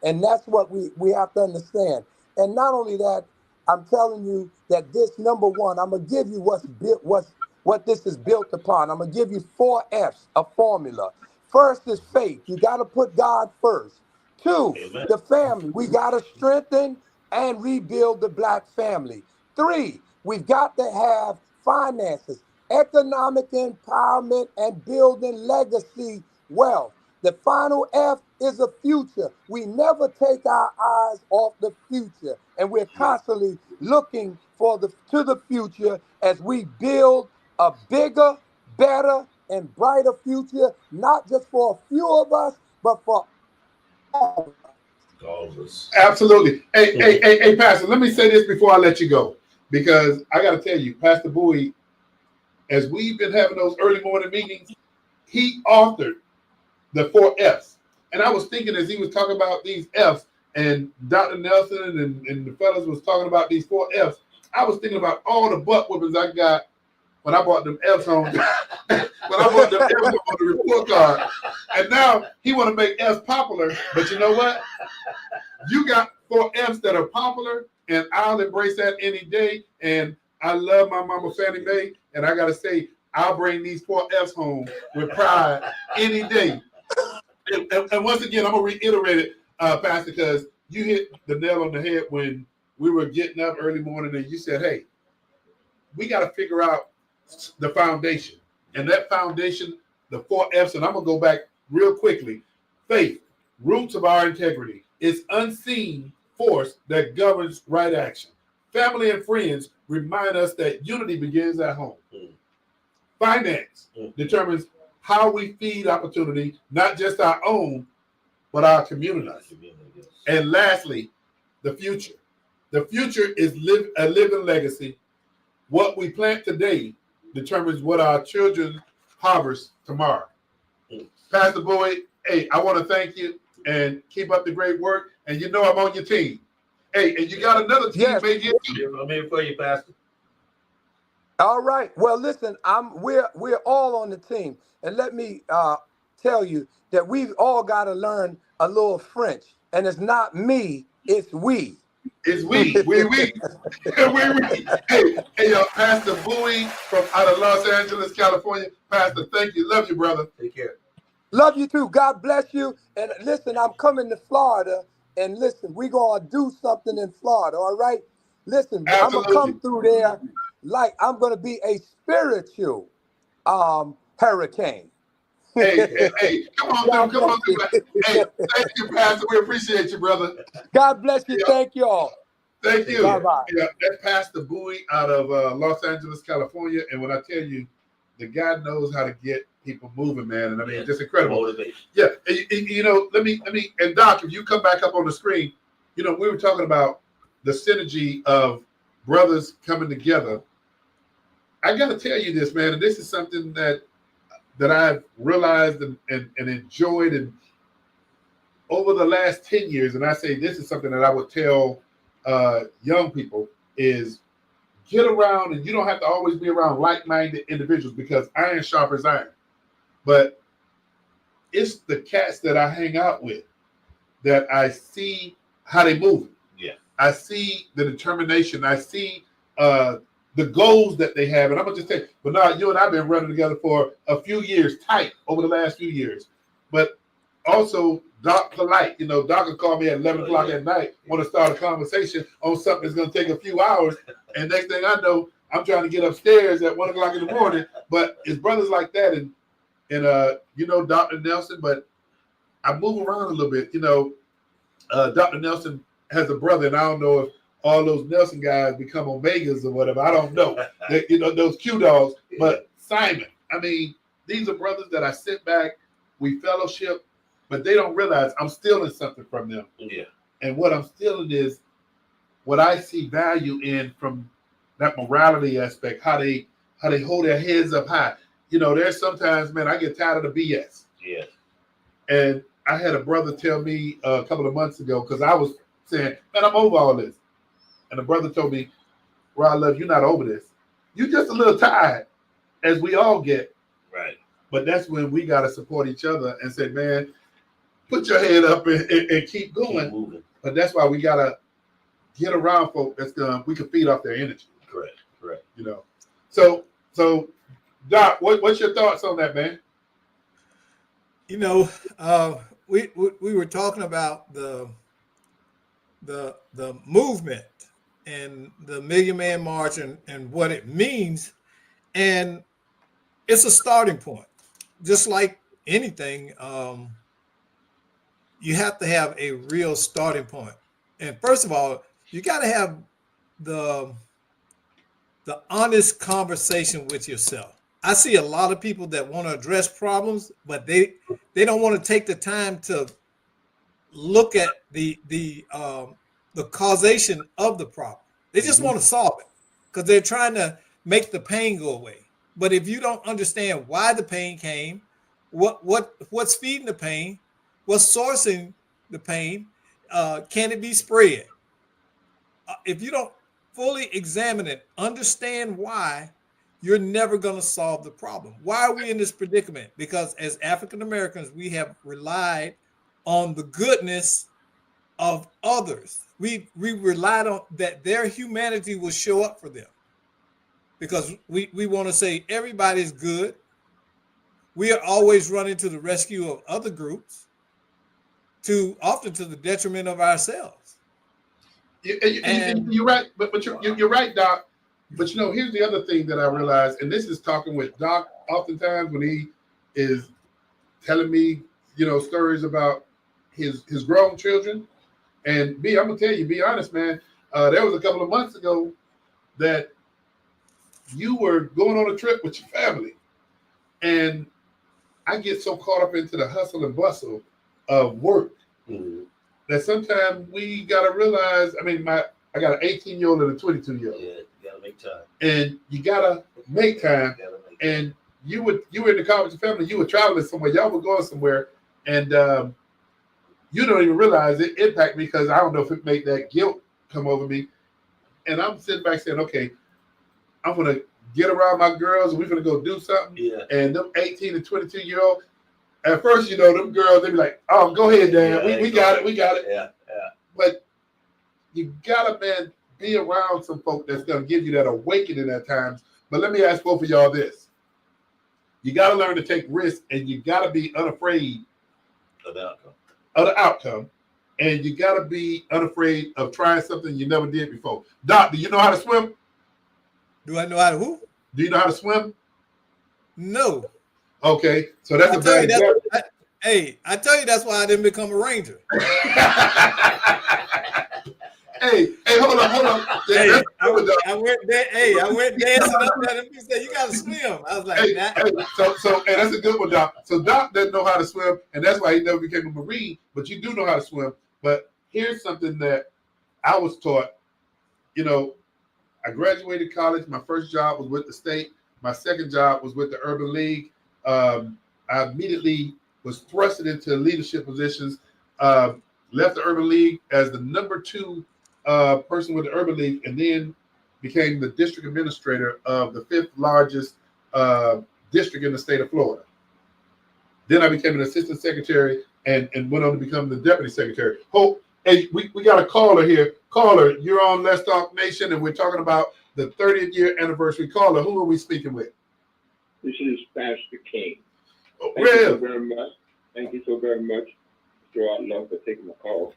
And that's what we have to understand. And not only that, I'm telling you that this, number one, I'm going to give you what this is built upon. I'm going to give you 4 F's, a formula. First is faith. You got to put God first. 2, the family. We got to strengthen and rebuild the Black family. 3, we've got to have finances, economic empowerment, and building legacy wealth. The final F is a future. We never take our eyes off the future, and we're constantly looking to the future as we build a bigger, better, and brighter future, not just for a few of us, but for all of us. Absolutely. Hey, Pastor, let me say this before I let you go, because I got to tell you, Pastor Bowie, as we've been having those early morning meetings, he authored the 4 F's. And I was thinking as he was talking about these F's, and Dr. Nelson and the fellas was talking about these 4 F's, I was thinking about all the butt whoopings I got when I bought them F's home. When I bought them F's on the report card. And now he want to make F's popular. But you know what? You got 4 F's that are popular, and I'll embrace that any day. And I love my mama Fannie Mae, and I got to say, I'll bring these 4 F's home with pride any day. And once again, I'm going to reiterate it, Pastor, because you hit the nail on the head when we were getting up early morning and you said, hey, we got to figure out the foundation. And that foundation, the 4 F's, and I'm going to go back real quickly. Faith, roots of our integrity. It's unseen force that governs right action. Family and friends remind us that unity begins at home. Finance determines how we feed opportunity, not just our own, but our communities. And lastly, the future. The future is a living legacy. What we plant today determines what our children harvest tomorrow. Pastor Bowie, hey, I want to thank you and keep up the great work. And you know I'm on your team. Hey, and you got another teammate here too. I'm here for you, Pastor. All right. Well, listen, we're all on the team, and let me tell you that we've all got to learn a little French, and it's not me, it's we. It's we. We. Hey, Pastor Bowie from out of Los Angeles, California. Pastor, thank you. Love you, brother. Take care. Love you too. God bless you. And listen, I'm coming to Florida, and listen, we're gonna do something in Florida. All right. Listen, Absolutely. I'm gonna come through there like I'm gonna be a spiritual hurricane. Hey, come on through. Hey, thank you, Pastor. We appreciate you, brother. God bless you. Thank you all. Thank you. Bye-bye. Yeah, that's Pastor Bowie out of Los Angeles, California. And when I tell you, the guy knows how to get people moving, man. And I mean, it's just incredible. Motivation. Yeah. And, let me, and Doc, if you come back up on the screen, we were talking about the synergy of brothers coming together. I got to tell you this, man, and this is something that I've realized and enjoyed and over the last 10 years. And I say this is something that I would tell young people is get around, and you don't have to always be around like-minded individuals because iron sharpens iron. But it's the cats that I hang out with that I see how they move. Yeah. I see the determination. I see the goals that they have. And I'm going to just say, Bernard, you and I have been running together for a few years, tight over the last few years. But also, Doc Polite, Doc will call me at 11 o'clock at night, want to start a conversation on something that's going to take a few hours. And next thing I know, I'm trying to get upstairs at 1 o'clock in the morning. But it's brothers like that. And Dr. Nelson, but I move around a little bit. Dr. Nelson has a brother, and I don't know if all those Nelson guys become Omegas or whatever. I don't know. Those Q dogs. But Simon, I mean, these are brothers that I sit back, we fellowship, but they don't realize I'm stealing something from them. Yeah. And what I'm stealing is what I see value in from that morality aspect, how they hold their heads up high. There's sometimes, man, I get tired of the BS. Yeah. And I had a brother tell me a couple of months ago, because I was saying, man, I'm over all this. And the brother told me, Rod Love, you're not over this. You're just a little tired, as we all get. Right. But that's when we got to support each other and say, man, put your head up and keep going. Keep moving. But that's why we got to get around folk we can feed off their energy. Correct. So Doc, what's your thoughts on that, man? We were talking about the movement and the Million Man March and what it means, and it's a starting point. Just like anything, you have to have a real starting point. And first of all, you got to have the honest conversation with yourself. I see a lot of people that want to address problems, but they don't want to take the time to look at the causation of the problem. They just want to solve it because they're trying to make the pain go away. But if you don't understand why the pain came, what's feeding the pain, what's sourcing the pain, can it be spread? If you don't fully examine it, understand why, you're never going to solve the problem. Why are we in this predicament? Because as African Americans, we have relied on the goodness of others. We relied on that their humanity will show up for them. Because we want to say everybody's good. We are always running to the rescue of other groups, often to the detriment of ourselves. You're right, but you're right, Doc. But here's the other thing that I realized, and this is talking with Doc oftentimes when he is telling me, stories about his grown children. And B, I'm gonna tell you, be honest, man. There was a couple of months ago that you were going on a trip with your family, and I get so caught up into the hustle and bustle of work that sometimes we gotta realize. I mean, I got an 18-year-old and a 22-year-old. Yeah, you gotta make time. And you gotta make time. And you were in the car with your family. You were traveling somewhere. Y'all were going somewhere, and you don't even realize it impacted me because I don't know if it made that guilt come over me. And I'm sitting back saying, okay, I'm gonna get around my girls and we're gonna go do something. Yeah. And them 18 and 22-year-old, at first, you know, them girls, they be like, oh, go ahead, Dad. Yeah, we got it. Yeah, yeah. But you gotta, man, be around some folk that's gonna give you that awakening at times. But let me ask both of y'all this. You gotta learn to take risks and you gotta be unafraid of the outcome. And you gotta be unafraid of trying something you never did before. Doc, do you know how to swim? Do I know how to who? Do you know how to swim? No. Okay, so that's a bad example. I tell you that's why I didn't become a ranger. Hey, hold on. Hey, I went dancing up there and he said, you gotta swim. I was like, so that's a good one, Doc. So Doc doesn't know how to swim, and that's why he never became a Marine, but you do know how to swim. But here's something that I was taught. You know, I graduated college. My first job was with the state. My second job was with the Urban League. I immediately was thrusted into leadership positions. Left the Urban League as the number 2 person with the Urban League, and then became the district administrator of the 5th largest district in the state of Florida. Then I became an assistant secretary and went on to become the deputy secretary. Hope, hey, we got a caller here. Caller, you're on Let's Talk Nation, and we're talking about the 30th year anniversary. Caller, who are we speaking with? This is Pastor King. Oh, Thank you so very much. Thank you so very much, Mr. Outlaw, for taking the call.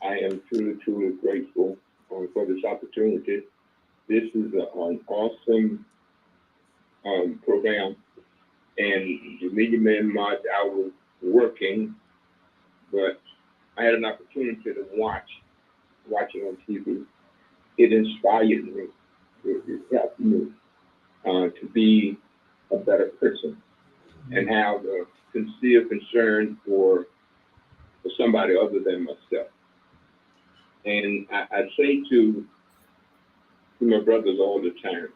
I am truly grateful for this opportunity. This is an awesome program. And the Media Man March, I was working, but I had an opportunity to watching on TV. It inspired me. It helped me to be a better person and have a sincere concern for somebody other than myself. And I say to my brothers all the time,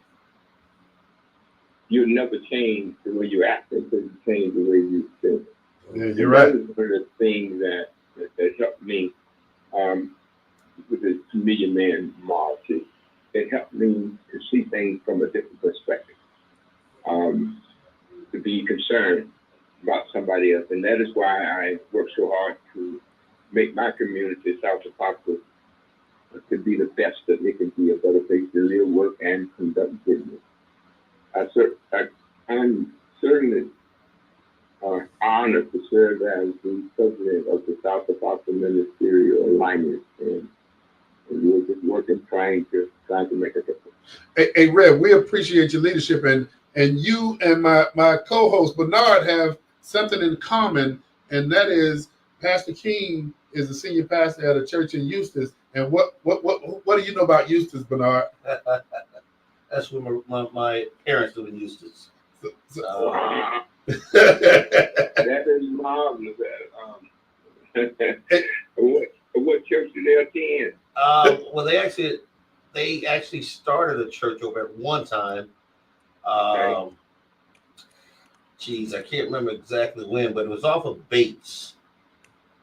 you'll never change the way you act until you change the way you think. Yeah, you're right. That is one of the things that helped me with the Media Man March. It helped me to see things from a different perspective, to be concerned about somebody else. And that is why I work so hard to make my community, South Apopka, to be the best that it can be, a better place to live, work, and conduct business. I'm certainly honored to serve as the president of the South Apopka Ministerial Alliance, and we're just working, trying to make a difference. Hey, Rev, we appreciate your leadership, and you and my co-host Bernard have something in common, and that is Pastor King is the senior pastor at a church in Eustis. And what do you know about Eustis, Bernard? That's where my parents live in Eustis. That is marvelous. What church do they attend? Well, they actually started a church over at one time. Geez, I can't remember exactly when, but it was off of Bates.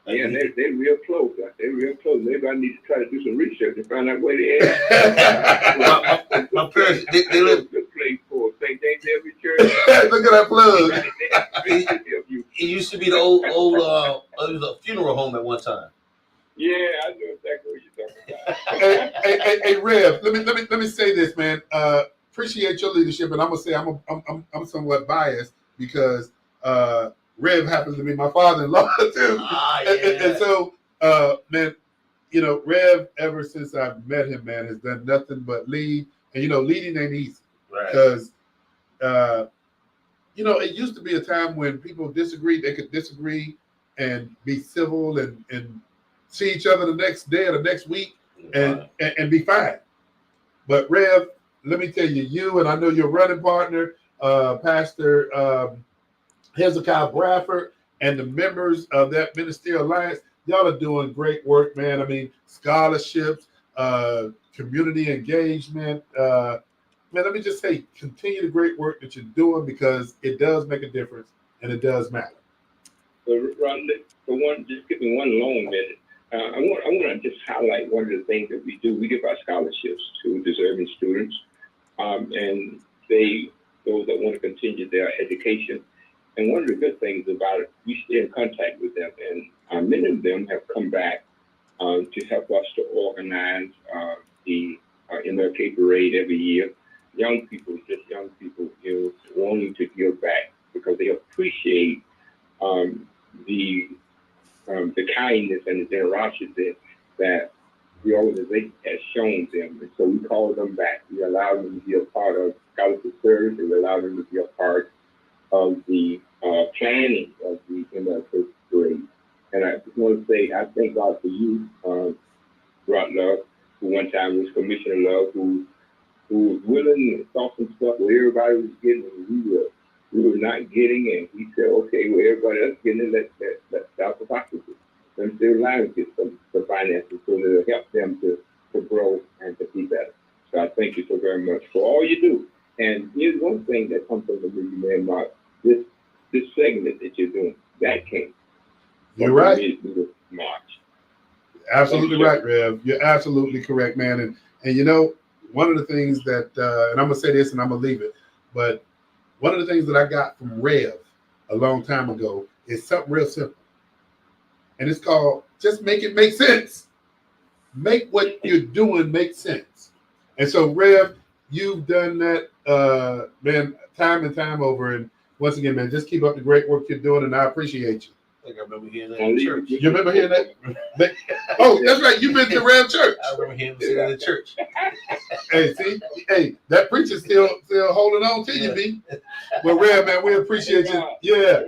Yeah, they're real close. They're real close. Maybe I need to try to do some research and find out where they are. my parents, they live. Good place for St. James Every Church. Look at that plug. It used to be the old. It was a funeral home at one time. Yeah, I know exactly what you're talking about. Hey, Rev, let me say this, man. Appreciate your leadership, and I'm gonna say I'm somewhat biased because Rev happens to be my father-in-law too. And so, man, you know, Rev, ever since I've met him, man, has done nothing but lead. And, you know, leading ain't easy. Right. Because, you know, it used to be a time when people disagreed. They could disagree and be civil and see each other the next day or the next week and be fine. But, Rev, let me tell you, you and I know your running partner, Pastor Hezekiah Bradford, and the members of that ministerial alliance, y'all are doing great work, man. I mean, scholarships, community engagement. Man, let me just say, continue the great work that you're doing because it does make a difference and it does matter. So, Ron, just give me one long minute. I want to just highlight one of the things that we do. We give our scholarships to deserving students, and those that want to continue their education. And one of the good things about it, we stay in contact with them, and many of them have come back to help us to organize the MLK parade every year. Young people, wanting to give back because they appreciate the kindness and the generosity that the organization has shown them. And so we call them back. We allow them to be a part of scholarship service, and we allow them to be a part of the planning of the MLK parade. And I just want to say, I thank God for you, Rod Love, who one time was Commissioner Love, who was willing and saw some stuff where everybody was getting and we were not getting, and he said, okay, well, everybody else getting it, let's stop the hypocrisy. Let them stay alive and get some finances so that it'll help them to grow and to be better. So I thank you so very much for all you do. And here's one thing that comes from the movie, man, Mark, this segment that you're doing, that came. You're right. March. Absolutely right, Rev. You're absolutely correct, man. And you know, one of the things that, and I'm gonna say this and I'm gonna leave it, but one of the things that I got from Rev a long time ago is something real simple. And it's called just make it make sense. Make what you're doing make sense. And so, Rev, you've done that, man, time and time over. And once again, man, just keep up the great work you're doing, and I appreciate you. I think I remember hearing that in church. You remember hearing that? Oh, that's right. You've been to Rev Church. I remember hearing that in church. Hey, see, hey, that preacher's still holding on to you, B. But Rev, man, we appreciate you. Yeah.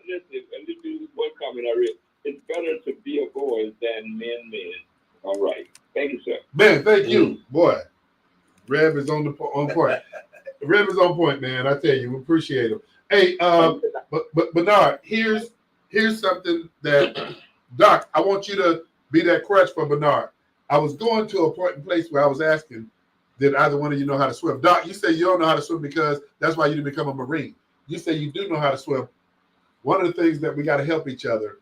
Listen, one comment I read. It's better to be a boy than men. All right. Thank you, sir. Man, thank you. Boy, Rev is on point. Rev is on point, man. I tell you, we appreciate him. Hey, but Bernard, here's something that, Doc, I want you to be that crutch for Bernard. I was going to a point in place where I was asking, did either one of you know how to swim? Doc, you say you don't know how to swim because that's why you didn't become a Marine. You say you do know how to swim. One of the things that we got to help each other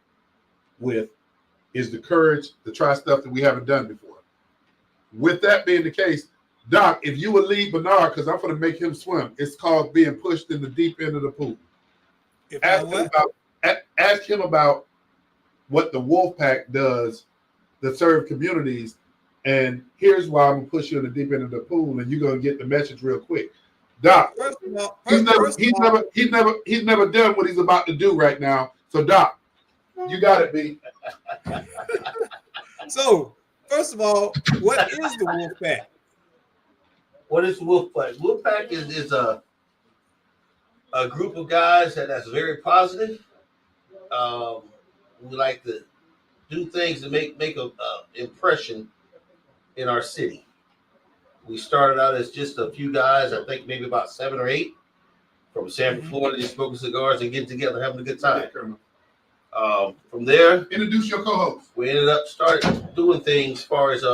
with is the courage to try stuff that we haven't done before. With that being the case, Doc, if you would lead Bernard, because I'm going to make him swim, it's called being pushed in the deep end of the pool. Ask him about what the Wolfpack does to serve communities, and here's why I'm gonna push you in the deep end of the pool, and you're gonna get the message real quick. Doc, he's never done what he's about to do right now. So Doc, you got it, B. So first of all, what is the Wolfpack? What is the Wolfpack? Wolfpack is a group of guys that's very positive. We like to do things to make a impression in our city. We started out as just a few guys, I think maybe about 7 or 8 from Sanford, Florida, just smoking cigars and getting together, having a good time. From there, introduce your co-host. We ended up started doing things as far as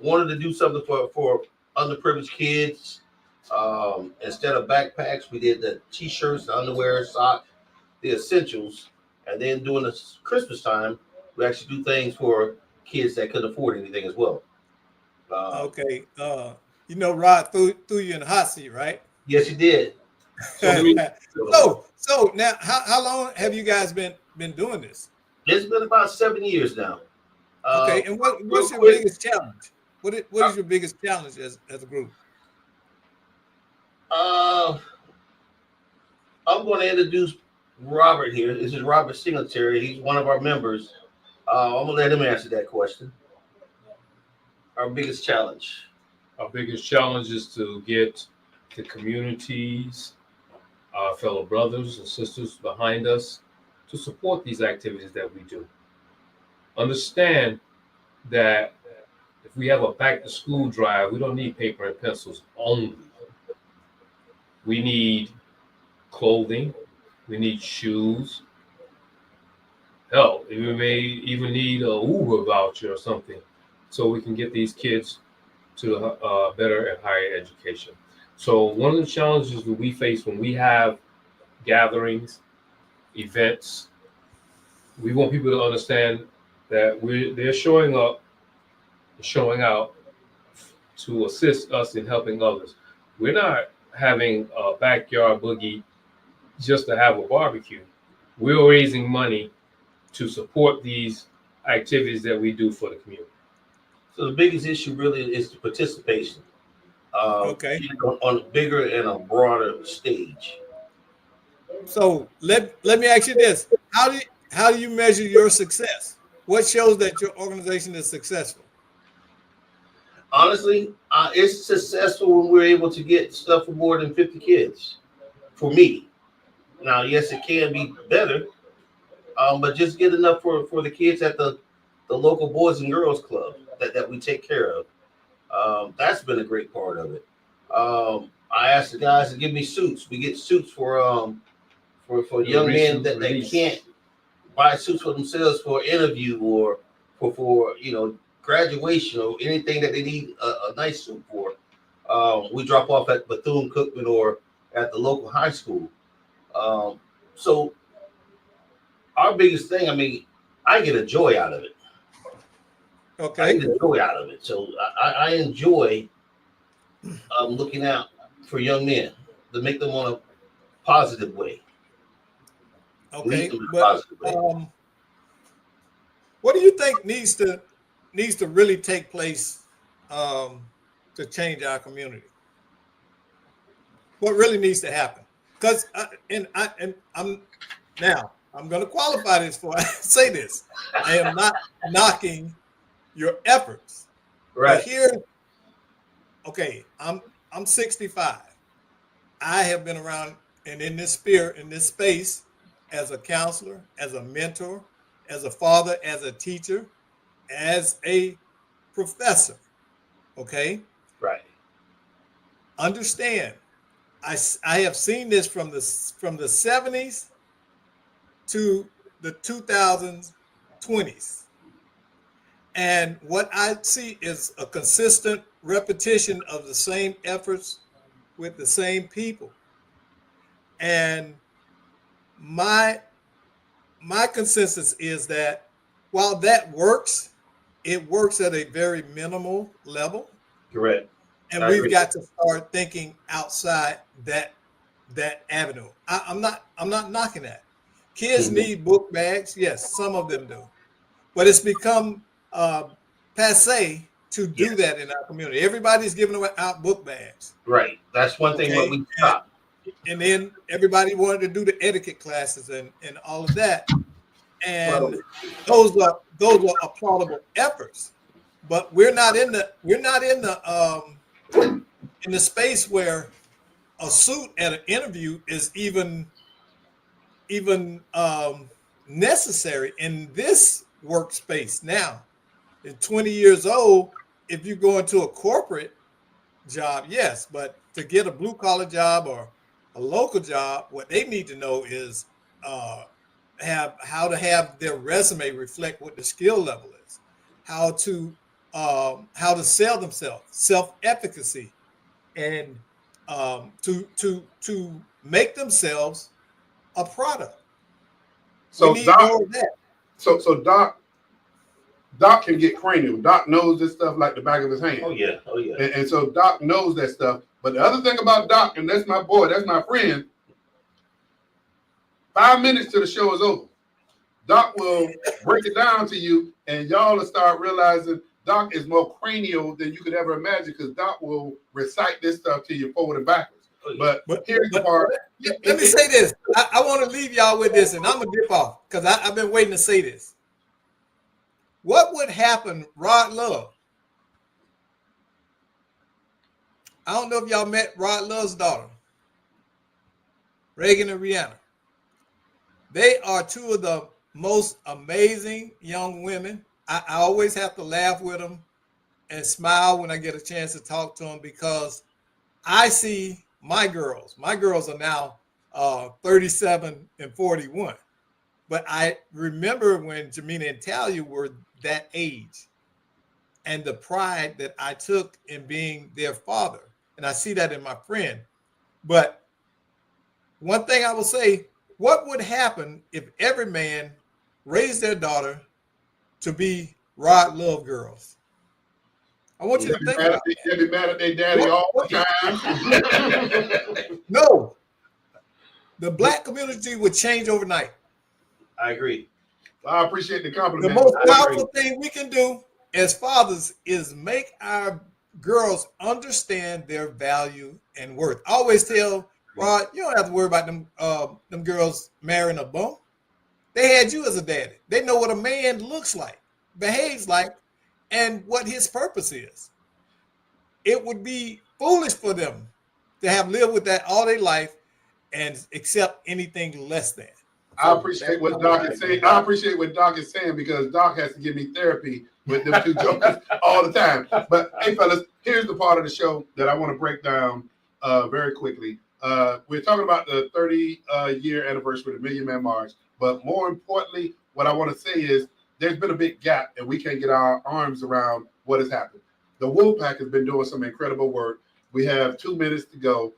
wanted to do something for underprivileged kids. Instead of backpacks, we did the t-shirts, the underwear, socks, the essentials. And then during the Christmas time, we actually do things for kids that couldn't afford anything as well. Okay. You know, Rod threw you in the hot seat, right? Yes, he did. So now, how long have you guys been doing this? It's been about 7 years now. Okay. And what's your biggest challenge? What is your biggest challenge as a group? I'm going to introduce Robert here. This is Robert Singletary. He's one of our members. I'm going to let him answer that question. Our biggest challenge. Our biggest challenge is to get the communities, our fellow brothers and sisters behind us to support these activities that we do. Understand that if we have a back to school drive, we don't need paper and pencils only. We need clothing, we need shoes, Hell, we may even need a Uber voucher or something, so we can get these kids to better and higher education. So one of the challenges that we face when we have gatherings, events, we want people to understand that they're showing up, showing out to assist us in helping others. We're not having a backyard boogie just to have a barbecue. We're raising money to support these activities that we do for the community. So the biggest issue really is the participation. Okay. On a bigger and a broader stage. So let me ask you this: how do you measure your success? What shows that your organization is successful? Honestly, it's successful when we're able to get stuff for more than 50 kids. For me, now yes, it can be better, but just get enough for the kids at the local Boys and Girls Club that we take care of. That's been a great part of it. I asked the guys to give me suits. We get suits for young men that they can't buy suits for themselves for an interview or for graduation or anything that they need a nice suit for. We drop off at Bethune-Cookman or at the local high school. So our biggest thing, I get a joy out of it. Okay. I get a joy out of it. So I enjoy looking out for young men to make them on a positive way. Okay, but what do you think needs to really take place to change our community? What really needs to happen? Because I'm going to qualify this before I say this. I am not knocking your efforts. Right. But here, okay, I'm 65. I have been around and in this space as a counselor, as a mentor, as a father, as a teacher, as a professor. Okay? Right. Understand, I have seen this from the 70s to the 2020s. And what I see is a consistent repetition of the same efforts with the same people. And my consensus is that while that works, it works at a very minimal level. Correct. And we've got to start thinking outside that avenue. I'm not knocking that. Kids need book bags. Yes, some of them do. But it's become passe to do that in our community. Everybody's giving out book bags. Right. That's one thing what we stopped. And then everybody wanted to do the etiquette classes and all of that. And those are applaudable efforts. But we're not in the space where a suit at an interview is even necessary in this workspace now. At 20 years old, if you go into a corporate job, yes, but to get a blue collar job or a local job, what they need to know is how to have their resume reflect what the skill level is, how to sell themselves, self-efficacy, and to make themselves a product. So we need more of that. So Doc can get cranial. Doc knows this stuff like the back of his hand. Oh yeah. And so Doc knows that stuff. But the other thing about Doc, and that's my boy, that's my friend, 5 minutes till the show is over, Doc will break it down to you, and y'all will start realizing Doc is more cranial than you could ever imagine, because Doc will recite this stuff to you forward and backwards. But here's the part. Let me say this. I want to leave y'all with this, and I'm going to dip off because I've been waiting to say this. What would happen, Rod Love? I don't know if y'all met Rod Love's daughter, Reagan and Rihanna. They are two of the most amazing young women. I always have to laugh with them and smile when I get a chance to talk to them, because I see my girls. My girls are now 37 and 41. But I remember when Jamina and Talia were that age and the pride that I took in being their father. And I see that in my friend. But one thing I will say, what would happen if every man raised their daughter to be Rod Love girls? I want you to think about it. They'd be mad at their daddy all the time. No. The black community would change overnight. I agree. I appreciate the compliment. The most powerful thing we can do as fathers is make our girls understand their value and worth. I always tell Rod, you don't have to worry about them girls marrying a bum. They had you as a daddy. They know what a man looks like, behaves like, and what his purpose is. It would be foolish for them to have lived with that all their life and accept anything less than. I appreciate what Doc is saying. I appreciate what Doc is saying because Doc has to give me therapy with them two jokers all the time. But hey, fellas, here's the part of the show that I want to break down very quickly. We're talking about the 30-year anniversary of the Million Man March. But more importantly, what I want to say is there's been a big gap and we can't get our arms around what has happened. The Wolfpack has been doing some incredible work. We have 2 minutes to go.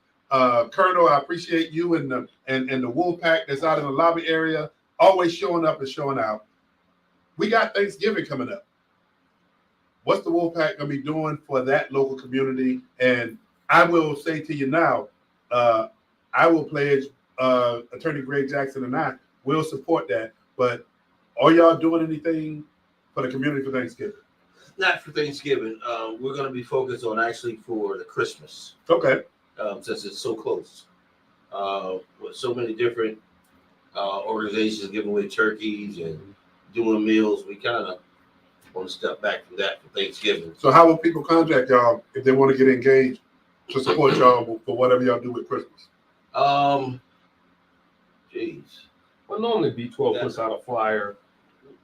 Colonel, I appreciate you and the Wolfpack that's out in the lobby area, always showing up and showing out. We got Thanksgiving coming up. What's the Wolfpack gonna be doing for that local community? And I will say to you now, I will pledge Attorney Greg Jackson and I will support that. But are y'all doing anything for the community for Thanksgiving? Not for Thanksgiving. We're going to be focused on actually for the Christmas. Okay. Since it's so close. With so many different organizations giving away turkeys and doing meals, we kind of want to step back from that for Thanksgiving. So how will people contact y'all if they want to get engaged to support y'all for whatever y'all do with Christmas? Well, normally B12 puts out a flyer.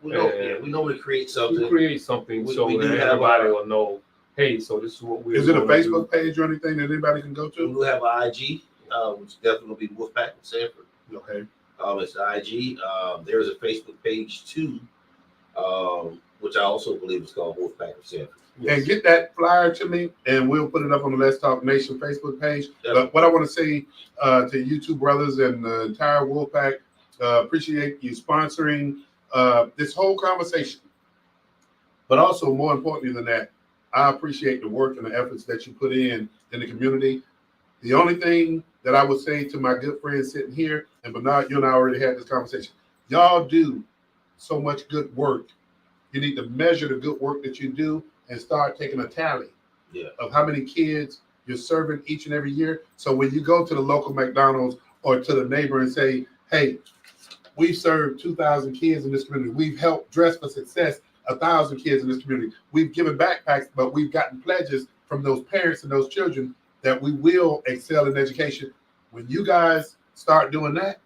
We normally create something. We create something so that everybody will know, hey, so this is what we're Is it a gonna Facebook page or anything that anybody can go to? We will have an IG, which definitely will be Wolfpack in Sanford. Okay. It's IG. There's a Facebook page too, which I also believe is called Wolfpack of Sanford. And get that flyer to me, and we'll put it up on the Let's Talk Nation Facebook page. But what I want to say to you two brothers and the entire Wolfpack, appreciate you sponsoring this whole conversation. But also, more importantly than that, I appreciate the work and the efforts that you put in the community. The only thing that I would say to my good friends sitting here, and Bernard, you and I already had this conversation, y'all do so much good work. You need to measure the good work that you do and start taking a tally of how many kids you're serving each and every year. So when you go to the local McDonald's or to the neighbor and say, hey, we've served 2,000 kids in this community. We've helped Dress for Success 1,000 kids in this community. We've given backpacks, but we've gotten pledges from those parents and those children that we will excel in education. When you guys start doing that,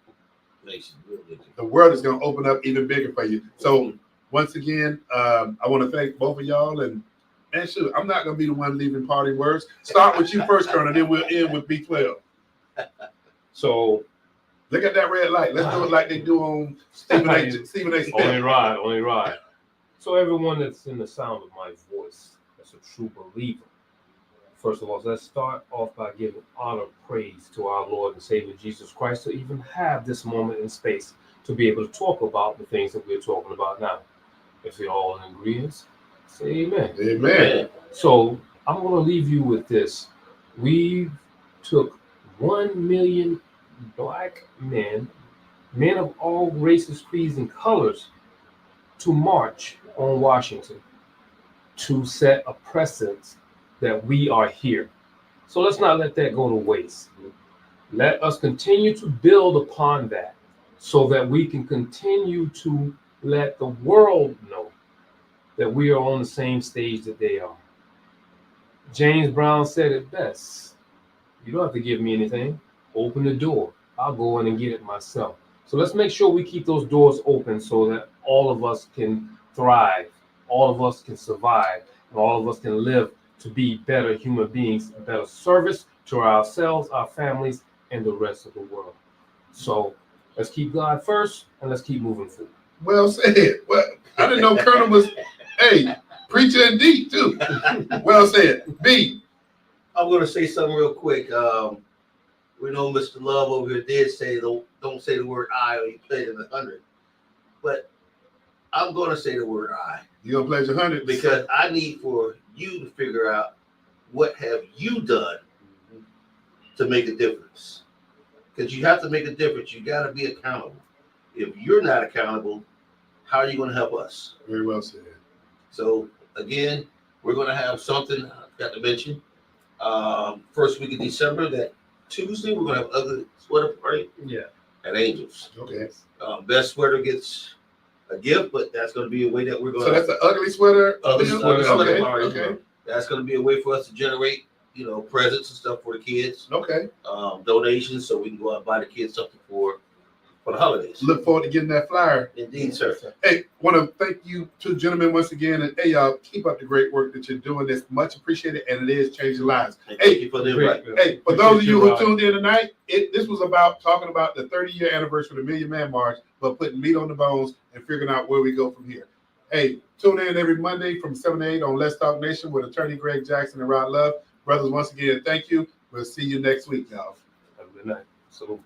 the world is going to open up even bigger for you. So once again, I want to thank both of y'all. And shoot, I'm not going to be the one leaving party words. Start with you first, Colonel, then we'll end with B12. So look at that red light. Let's do it like they do on Stephen A. Only ride. So everyone that's in the sound of my voice, that's a true believer. First of all, let's start off by giving honor, praise to our Lord and Savior Jesus Christ to even have this moment in space to be able to talk about the things that we're talking about now. If you're all in agreement, say amen. Amen. So I'm going to leave you with this. We took 1 million black men of all races, creeds, and colors, to march on Washington to set a precedent that we are here. So let's not let that go to waste. Let us continue to build upon that so that we can continue to let the world know that we are on the same stage that they are. James Brown said it best. You don't have to give me anything. Open the door. I'll go in and get it myself. So let's make sure we keep those doors open so that all of us can thrive, all of us can survive, and all of us can live to be better human beings, better service to ourselves, our families, and the rest of the world. So Let's keep God first, and let's keep moving forward. Well said. Well, I didn't know Colonel was, hey, preacher and deep too. Well said. B. I'm going to say something real quick. We know Mr. Love over here did say, don't say the word I, or you played in the 100. But I'm going to say the word I. You going to play your 100? Because I need for you to figure out what have you done to make a difference. Because you have to make a difference. You got to be accountable. If you're not accountable, how are you going to help us? Very well said. So again, we're going to have something I forgot to mention. First week of December, that Tuesday, we're going to have ugly sweater party. Yeah. At Angels. Okay. Best sweater gets a gift, but that's going to be a way that we're going. So that's an ugly sweater. Ugly sweater Okay. party. Okay. That's going to be a way for us to generate, presents and stuff for the kids. Okay. Donations, so we can go out and buy the kids something for the holidays. Look forward to getting that flyer. Indeed, sir. Hey, want to thank you two gentlemen once again, and hey, y'all, keep up the great work that you're doing. It's much appreciated, and it is changing lives. Thank you for the invite. Hey, for those of you who tuned in tonight, this was about talking about the 30-year anniversary of the Million Man March, but putting meat on the bones and figuring out where we go from here. Hey, tune in every Monday from 7 to 8 on Let's Talk Nation with attorney Greg Jackson and Rod Love. Brothers, once again, thank you. We'll see you next week, y'all. Have a good night. So.